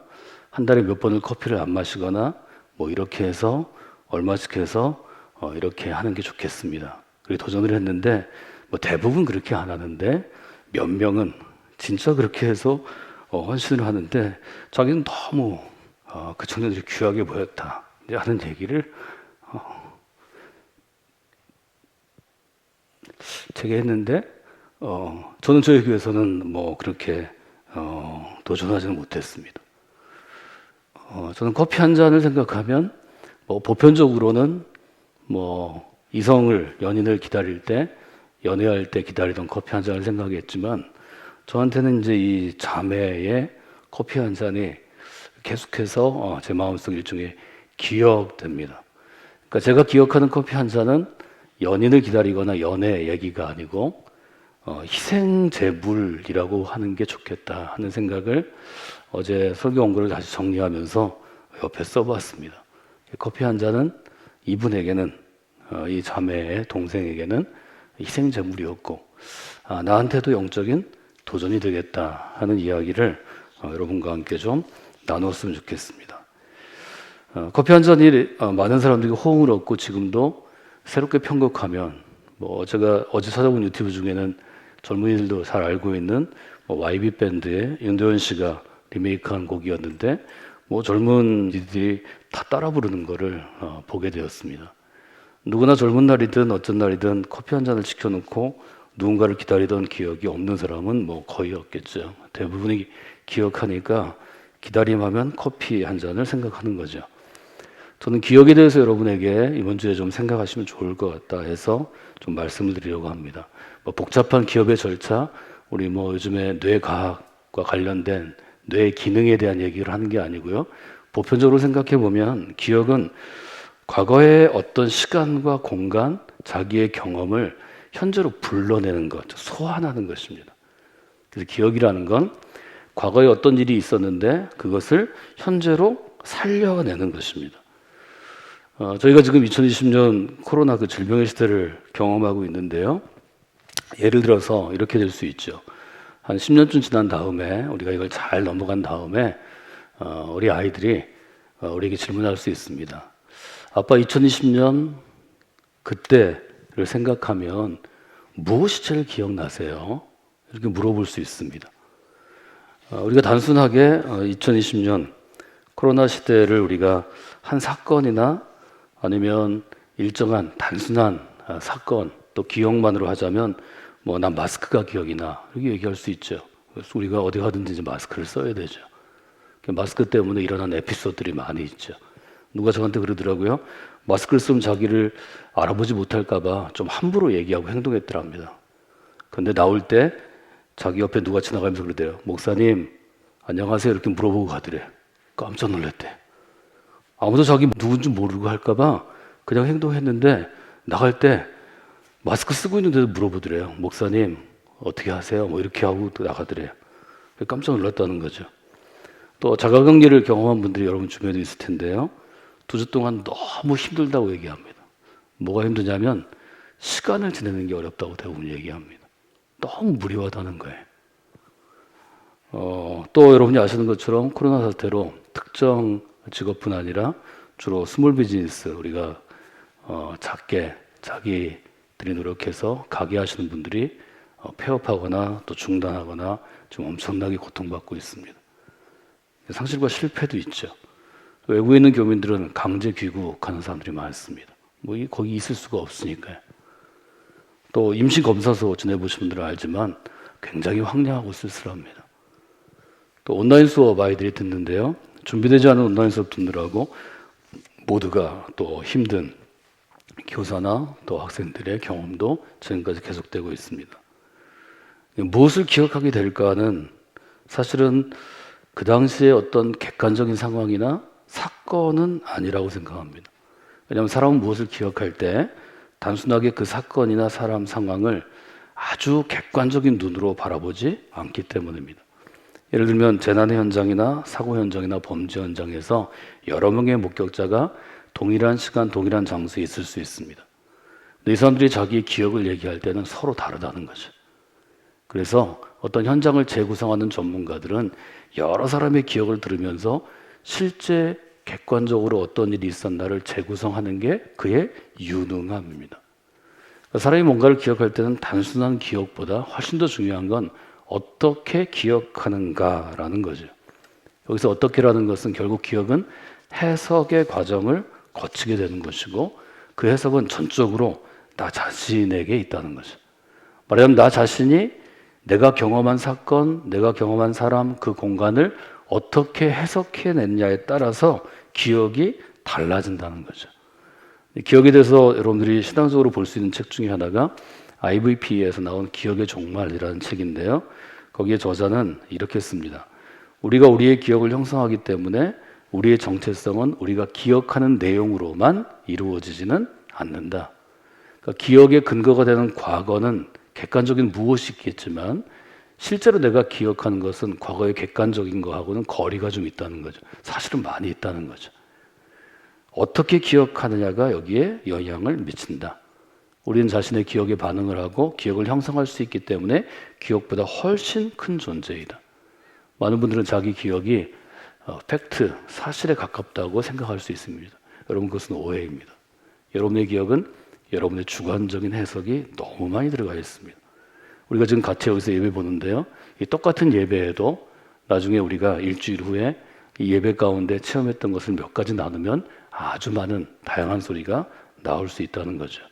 한 달에 몇 번을 커피를 안 마시거나 뭐 이렇게 해서 얼마씩 해서 이렇게 하는 게 좋겠습니다. 그리고 도전을 했는데 뭐 대부분 그렇게 안 하는데 몇 명은 진짜 그렇게 해서 헌신을 하는데 자기는 너무 그 청년들이 귀하게 보였다 하는 얘기를 제게 했는데 저는 저희 교회에서는 뭐 그렇게 도전하지는 못했습니다. 저는 커피 한 잔을 생각하면 뭐 보편적으로는 뭐 연인을 기다릴 때 연애할 때 기다리던 커피 한 잔을 생각했지만 저한테는 이제 이 자매의 커피 한 잔이 계속해서 제 마음속 일종의 기억됩니다. 그러니까 제가 기억하는 커피 한 잔은 연인을 기다리거나 연애 얘기가 아니고 희생제물이라고 하는 게 좋겠다 하는 생각을 어제 설교 원고를 다시 정리하면서 옆에 써봤습니다. 커피 한 잔은 이분에게는 이 자매의 동생에게는 희생제물이었고 나한테도 영적인 도전이 되겠다 하는 이야기를 여러분과 함께 좀 나눴으면 좋겠습니다. 커피 한 잔이 많은 사람들이 호응을 얻고 지금도 새롭게 편곡하면 뭐 제가 어제 찾아본 유튜브 중에는 젊은이들도 잘 알고 있는 YB 밴드의 윤도현 씨가 리메이크한 곡이었는데 뭐 젊은이들이 다 따라 부르는 거를 보게 되었습니다. 누구나 젊은 날이든 어떤 날이든 커피 한 잔을 시켜놓고 누군가를 기다리던 기억이 없는 사람은 뭐 거의 없겠죠. 대부분이 기억하니까 기다림하면 커피 한 잔을 생각하는 거죠. 저는 기억에 대해서 여러분에게 이번 주에 좀 생각하시면 좋을 것 같다 해서 좀 말씀을 드리려고 합니다. 뭐 복잡한 기억의 절차, 우리 뭐 요즘에 뇌과학과 관련된 뇌 기능에 대한 얘기를 하는 게 아니고요. 보편적으로 생각해 보면 기억은 과거의 어떤 시간과 공간, 자기의 경험을 현재로 불러내는 것, 소환하는 것입니다. 그래서 기억이라는 건 과거에 어떤 일이 있었는데 그것을 현재로 살려내는 것입니다. 저희가 지금 2020년 코로나 그 질병의 시대를 경험하고 있는데요. 예를 들어서 이렇게 될 수 있죠. 한 10년쯤 지난 다음에 우리가 이걸 잘 넘어간 다음에 우리 아이들이 우리에게 질문할 수 있습니다. 아빠 2020년 그때를 생각하면 무엇이 제일 기억나세요? 이렇게 물어볼 수 있습니다. 우리가 단순하게 2020년 코로나 시대를 우리가 한 사건이나 아니면 일정한 단순한 사건 또 기억만으로 하자면 뭐 난 마스크가 기억이 나 이렇게 얘기할 수 있죠. 그래서 우리가 어디 가든지 이제 마스크를 써야 되죠. 마스크 때문에 일어난 에피소드들이 많이 있죠. 누가 저한테 그러더라고요. 마스크를 쓰면 자기를 알아보지 못할까 봐 좀 함부로 얘기하고 행동했더랍니다. 근데 나올 때 자기 옆에 누가 지나가면서 그러대요. 목사님 안녕하세요 이렇게 물어보고 가더래. 깜짝 놀랐대. 아무도 자기 누군지 모르고 할까 봐 그냥 행동했는데 나갈 때 마스크 쓰고 있는데도 물어보더래요. 목사님 어떻게 하세요? 뭐 이렇게 하고 또 나가더래요. 깜짝 놀랐다는 거죠. 또 자가격리를 경험한 분들이 여러분 주변에도 있을 텐데요. 2주 동안 너무 힘들다고 얘기합니다. 뭐가 힘드냐면 시간을 지내는 게 어렵다고 대부분 얘기합니다. 너무 무료하다는 거예요. 또 여러분이 아시는 것처럼 코로나 사태로 특정 직업뿐 아니라 주로 스몰 비즈니스 우리가 작게 자기들이 노력해서 가게 하시는 분들이 폐업하거나 또 중단하거나 지금 엄청나게 고통받고 있습니다. 상실과 실패도 있죠. 외국에 있는 교민들은 강제 귀국하는 사람들이 많습니다. 뭐 거기 있을 수가 없으니까요. 또 임시 검사소 지내보신 분들은 알지만 굉장히 황량하고 쓸쓸합니다. 또 온라인 수업 아이들이 듣는데요. 준비되지 않은 온라인 수업 듣느라고 모두가 또 힘든 교사나 또 학생들의 경험도 지금까지 계속되고 있습니다. 무엇을 기억하게 될까는 사실은 그 당시에 어떤 객관적인 상황이나 사건은 아니라고 생각합니다. 왜냐하면 사람은 무엇을 기억할 때 단순하게 그 사건이나 사람 상황을 아주 객관적인 눈으로 바라보지 않기 때문입니다. 예를 들면 재난의 현장이나 사고 현장이나 범죄 현장에서 여러 명의 목격자가 동일한 시간, 동일한 장소에 있을 수 있습니다. 근데 이 사람들이 자기의 기억을 얘기할 때는 서로 다르다는 거죠. 그래서 어떤 현장을 재구성하는 전문가들은 여러 사람의 기억을 들으면서 실제 객관적으로 어떤 일이 있었나를 재구성하는 게 그의 유능함입니다. 사람이 뭔가를 기억할 때는 단순한 기억보다 훨씬 더 중요한 건 어떻게 기억하는가라는 거죠. 여기서 어떻게라는 것은 결국 기억은 해석의 과정을 거치게 되는 것이고 그 해석은 전적으로 나 자신에게 있다는 거죠. 말하자면 나 자신이 내가 경험한 사건, 내가 경험한 사람, 그 공간을 어떻게 해석해냈냐에 따라서 기억이 달라진다는 거죠. 기억에 대해서 여러분들이 신앙적으로 볼 수 있는 책 중에 하나가 IVP에서 나온 기억의 종말이라는 책인데요. 거기에 저자는 이렇게 씁니다. 우리가 우리의 기억을 형성하기 때문에 우리의 정체성은 우리가 기억하는 내용으로만 이루어지지는 않는다. 그러니까 기억의 근거가 되는 과거는 객관적인 무엇이 있겠지만 실제로 내가 기억하는 것은 과거의 객관적인 거하고는 거리가 좀 있다는 거죠. 사실은 많이 있다는 거죠. 어떻게 기억하느냐가 여기에 영향을 미친다. 우리는 자신의 기억에 반응을 하고 기억을 형성할 수 있기 때문에 기억보다 훨씬 큰 존재이다. 많은 분들은 자기 기억이 팩트, 사실에 가깝다고 생각할 수 있습니다. 여러분 그것은 오해입니다. 여러분의 기억은 여러분의 주관적인 해석이 너무 많이 들어가 있습니다. 우리가 지금 같이 여기서 예배 보는데요. 이 똑같은 예배에도 나중에 우리가 일주일 후에 이 예배 가운데 체험했던 것을 몇 가지 나누면 아주 많은 다양한 소리가 나올 수 있다는 거죠.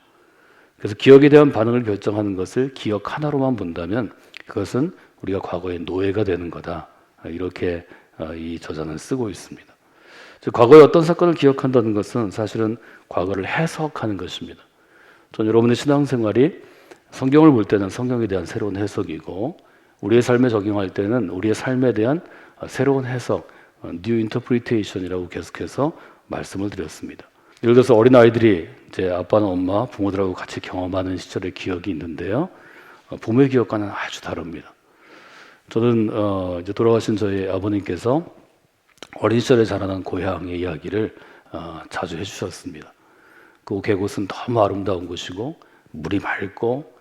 그래서 기억에 대한 반응을 결정하는 것을 기억 하나로만 본다면 그것은 우리가 과거의 노예가 되는 거다. 이렇게 이 저자는 쓰고 있습니다. 즉 과거의 어떤 사건을 기억한다는 것은 사실은 과거를 해석하는 것입니다. 전 여러분의 신앙생활이 성경을 볼 때는 성경에 대한 새로운 해석이고 우리의 삶에 적용할 때는 우리의 삶에 대한 새로운 해석, New Interpretation이라고 계속해서 말씀을 드렸습니다. 예를 들어서 어린아이들이 이제 아빠나 엄마, 부모들하고 같이 경험하는 시절의 기억이 있는데요. 부모의 기억과는 아주 다릅니다. 저는 이제 돌아가신 저희 아버님께서 어린 시절에 자라난 고향의 이야기를 자주 해주셨습니다. 그 계곳은 너무 아름다운 곳이고 물이 맑고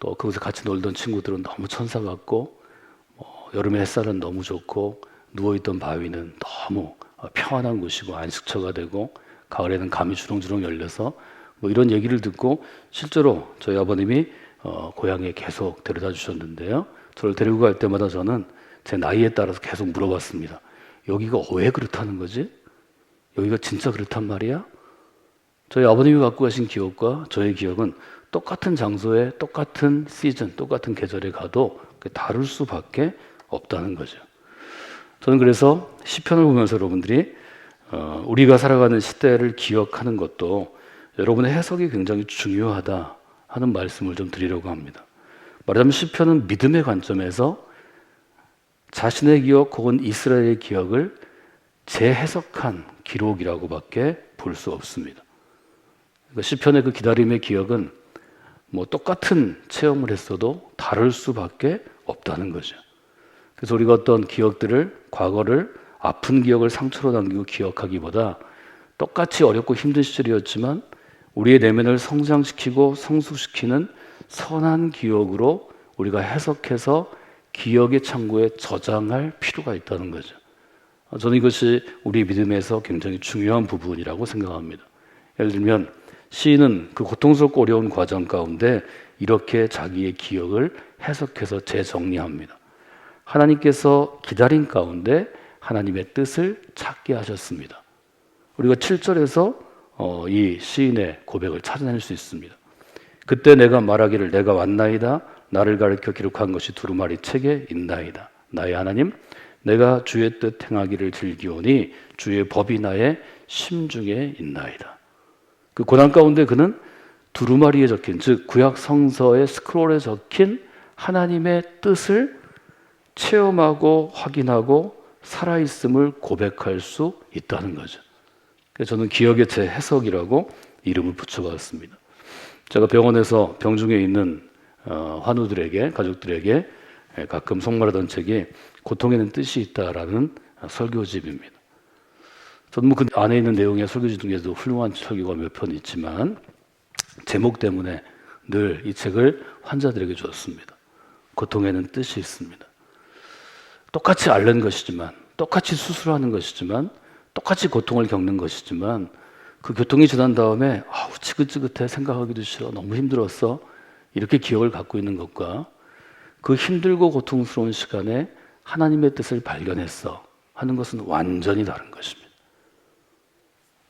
또 그곳에 같이 놀던 친구들은 너무 천사 같고 여름에 햇살은 너무 좋고 누워있던 바위는 너무 평안한 곳이고 안식처가 되고 가을에는 감이 주렁주렁 열려서 뭐 이런 얘기를 듣고 실제로 저희 아버님이 고향에 계속 데려다 주셨는데요. 저를 데리고 갈 때마다 저는 제 나이에 따라서 계속 물어봤습니다. 여기가 왜 그렇다는 거지? 여기가 진짜 그렇단 말이야? 저희 아버님이 갖고 가신 기억과 저의 기억은 똑같은 장소에 똑같은 시즌, 똑같은 계절에 가도 다를 수밖에 없다는 거죠. 저는 그래서 시편을 보면서 여러분들이 우리가 살아가는 시대를 기억하는 것도 여러분의 해석이 굉장히 중요하다 하는 말씀을 좀 드리려고 합니다. 말하자면 시편은 믿음의 관점에서 자신의 기억 혹은 이스라엘의 기억을 재해석한 기록이라고밖에 볼 수 없습니다. 그러니까 시편의 그 기다림의 기억은 뭐 똑같은 체험을 했어도 다를 수밖에 없다는 거죠. 그래서 우리가 어떤 기억들을, 과거를, 아픈 기억을 상처로 남기고 기억하기보다 똑같이 어렵고 힘든 시절이었지만 우리의 내면을 성장시키고 성숙시키는 선한 기억으로 우리가 해석해서 기억의 창고에 저장할 필요가 있다는 거죠. 저는 이것이 우리 믿음에서 굉장히 중요한 부분이라고 생각합니다. 예를 들면 시인은 그 고통스럽고 어려운 과정 가운데 이렇게 자기의 기억을 해석해서 재정리합니다. 하나님께서 기다린 가운데 하나님의 뜻을 찾게 하셨습니다. 우리가 7절에서 이 시인의 고백을 찾아낼 수 있습니다. 그때 내가 말하기를 내가 왔나이다. 나를 가르쳐 기록한 것이 두루마리 책에 있나이다. 나의 하나님, 내가 주의 뜻 행하기를 즐기오니 주의 법이 나의 심중에 있나이다. 그 고난 가운데 그는 두루마리에 적힌, 즉 구약 성서의 스크롤에 적힌 하나님의 뜻을 체험하고 확인하고 살아있음을 고백할 수 있다는 거죠. 그래서 저는 기억의 재해석이라고 이름을 붙여봤습니다. 제가 병원에서 병중에 있는 환우들에게, 가족들에게 가끔 선물하던 책이 고통에는 뜻이 있다라는 설교집입니다. 저는 그 안에 있는 내용의 설교지 중에서도 훌륭한 설교가 몇 편 있지만 제목 때문에 늘 이 책을 환자들에게 줬습니다. 고통에는 뜻이 있습니다. 똑같이 앓는 것이지만, 똑같이 수술하는 것이지만, 똑같이 고통을 겪는 것이지만 그 고통이 지난 다음에 아우 지긋지긋해, 생각하기도 싫어, 너무 힘들었어, 이렇게 기억을 갖고 있는 것과 그 힘들고 고통스러운 시간에 하나님의 뜻을 발견했어 하는 것은 완전히 다른 것입니다.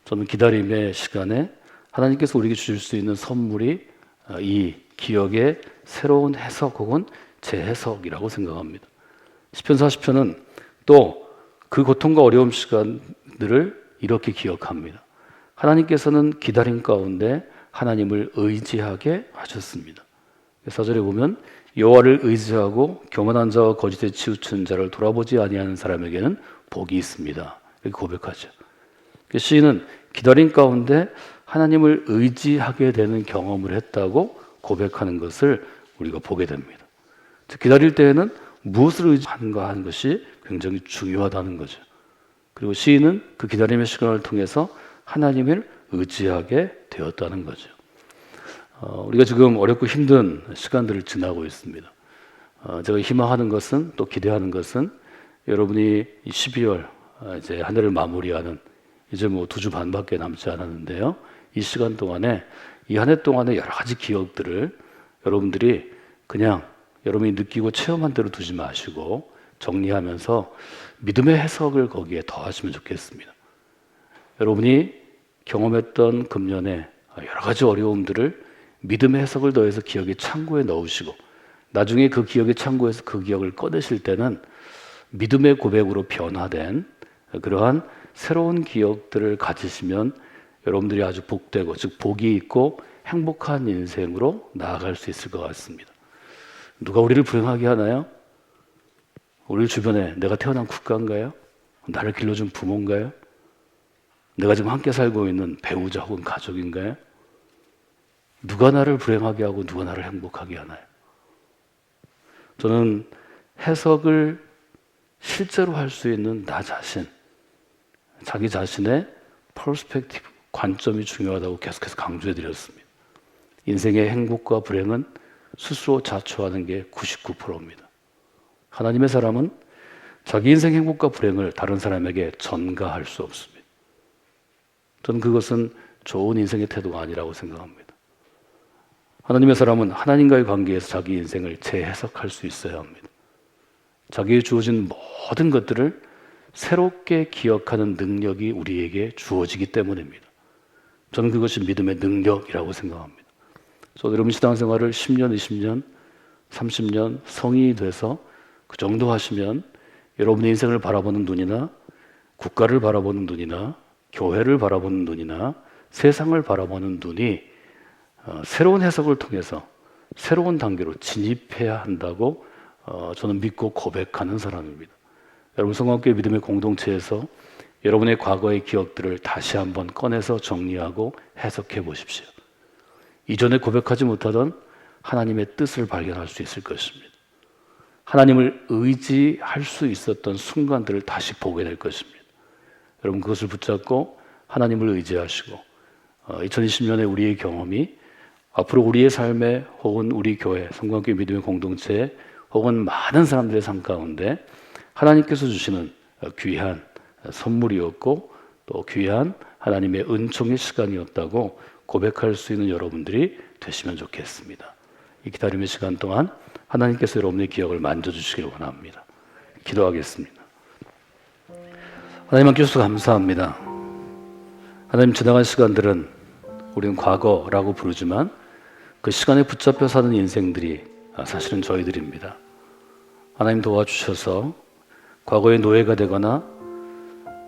저는 기다림의 시간에 하나님께서 우리에게 주실 수 있는 선물이 이 기억의 새로운 해석 혹은 재해석이라고 생각합니다. 시편 40편은 또 그 고통과 어려움 시간들을 이렇게 기억합니다. 하나님께서는 기다림 가운데 하나님을 의지하게 하셨습니다. 4절에 보면 여호와를 의지하고 교만한 자와 거짓에 치우친 자를 돌아보지 아니하는 사람에게는 복이 있습니다. 이렇게 고백하죠. 시인은 기다림 가운데 하나님을 의지하게 되는 경험을 했다고 고백하는 것을 우리가 보게 됩니다. 즉, 기다릴 때에는 무엇을 의지하는가 하는 것이 굉장히 중요하다는 거죠. 그리고 시인은 그 기다림의 시간을 통해서 하나님을 의지하게 되었다는 거죠. 우리가 지금 어렵고 힘든 시간들을 지나고 있습니다. 제가 희망하는 것은, 또 기대하는 것은 여러분이 12월 이제 한 해를 마무리하는 이제 뭐 2주 반밖에 남지 않았는데요. 이 시간 동안에, 이 한 해 동안의 여러 가지 기억들을 여러분들이 그냥 여러분이 느끼고 체험한 대로 두지 마시고 정리하면서 믿음의 해석을 거기에 더하시면 좋겠습니다. 여러분이 경험했던 금년에 여러 가지 어려움들을 믿음의 해석을 더해서 기억의 창고에 넣으시고 나중에 그 기억의 창고에서 그 기억을 꺼내실 때는 믿음의 고백으로 변화된 그러한 새로운 기억들을 가지시면 여러분들이 아주 복되고, 즉 복이 있고 행복한 인생으로 나아갈 수 있을 것 같습니다. 누가 우리를 불행하게 하나요? 우리 주변에 내가 태어난 국가인가요? 나를 길러준 부모인가요? 내가 지금 함께 살고 있는 배우자 혹은 가족인가요? 누가 나를 불행하게 하고 누가 나를 행복하게 하나요? 저는 해석을 실제로 할 수 있는 나 자신, 자기 자신의 퍼스펙티브, 관점이 중요하다고 계속해서 강조해 드렸습니다. 인생의 행복과 불행은 스스로 자초하는 게 99%입니다. 하나님의 사람은 자기 인생 행복과 불행을 다른 사람에게 전가할 수 없습니다. 저는 그것은 좋은 인생의 태도가 아니라고 생각합니다. 하나님의 사람은 하나님과의 관계에서 자기 인생을 재해석할 수 있어야 합니다. 자기에 주어진 모든 것들을 새롭게 기억하는 능력이 우리에게 주어지기 때문입니다. 저는 그것이 믿음의 능력이라고 생각합니다. 저도 여러분 신앙생활을 10년, 20년, 30년 성인이 돼서 그 정도 하시면 여러분의 인생을 바라보는 눈이나 국가를 바라보는 눈이나 교회를 바라보는 눈이나 세상을 바라보는 눈이 새로운 해석을 통해서 새로운 단계로 진입해야 한다고 저는 믿고 고백하는 사람입니다. 여러분 성광교회 믿음의 공동체에서 여러분의 과거의 기억들을 다시 한번 꺼내서 정리하고 해석해 보십시오. 이전에 고백하지 못하던 하나님의 뜻을 발견할 수 있을 것입니다. 하나님을 의지할 수 있었던 순간들을 다시 보게 될 것입니다. 여러분 그것을 붙잡고 하나님을 의지하시고 2020년에 우리의 경험이 앞으로 우리의 삶에 혹은 우리 교회, 성광교회 믿음의 공동체에 혹은 많은 사람들의 삶 가운데 하나님께서 주시는 귀한 선물이었고 또 귀한 하나님의 은총의 시간이었다고 고백할 수 있는 여러분들이 되시면 좋겠습니다. 이 기다림의 시간 동안 하나님께서 여러분의 기억을 만져주시길 원합니다. 기도하겠습니다. 하나님 함께해주셔서 감사합니다. 하나님 지나간 시간들은 우리는 과거라고 부르지만 그 시간에 붙잡혀 사는 인생들이 사실은 저희들입니다. 하나님 도와주셔서 과거의 노예가 되거나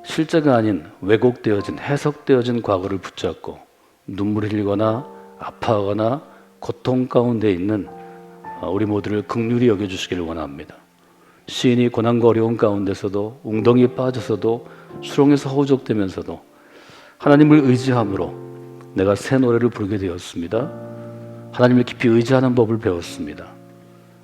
실제가 아닌 왜곡되어진 해석되어진 과거를 붙잡고 눈물을 흘리거나 아파하거나 고통 가운데 있는 우리 모두를 긍휼히 여겨주시기를 원합니다. 시인이 고난과 어려움 가운데서도 웅덩이에 빠져서도 수렁에서 허우적대면서도 하나님을 의지함으로 내가 새 노래를 부르게 되었습니다. 하나님을 깊이 의지하는 법을 배웠습니다.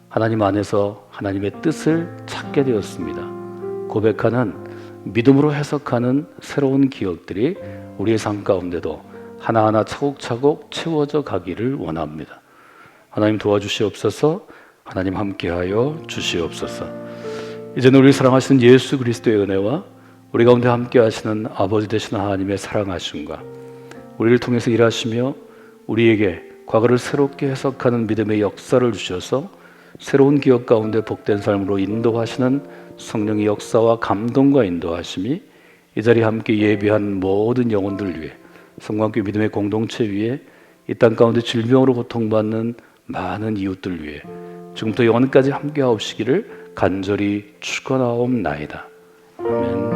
하나님 안에서 하나님의 뜻을 찾게 되었습니다. 고백하는 믿음으로 해석하는 새로운 기억들이 우리의 삶 가운데도 하나하나 차곡차곡 채워져 가기를 원합니다. 하나님 도와주시옵소서. 하나님 함께하여 주시옵소서. 이제는 우리 사랑하시는 예수 그리스도의 은혜와 우리 가운데 함께하시는 아버지 되시는 하나님의 사랑하심과 우리를 통해서 일하시며 우리에게 과거를 새롭게 해석하는 믿음의 역사를 주셔서 새로운 기억 가운데 복된 삶으로 인도하시는 성령의 역사와 감동과 인도하심이 이 자리에 함께 예배한 모든 영혼들 위해 성광교 믿음의 공동체 위에 이 땅 가운데 질병으로 고통받는 많은 이웃들 위해 지금부터 영원까지 함께 하옵시기를 간절히 축원하옵나이다. 아멘.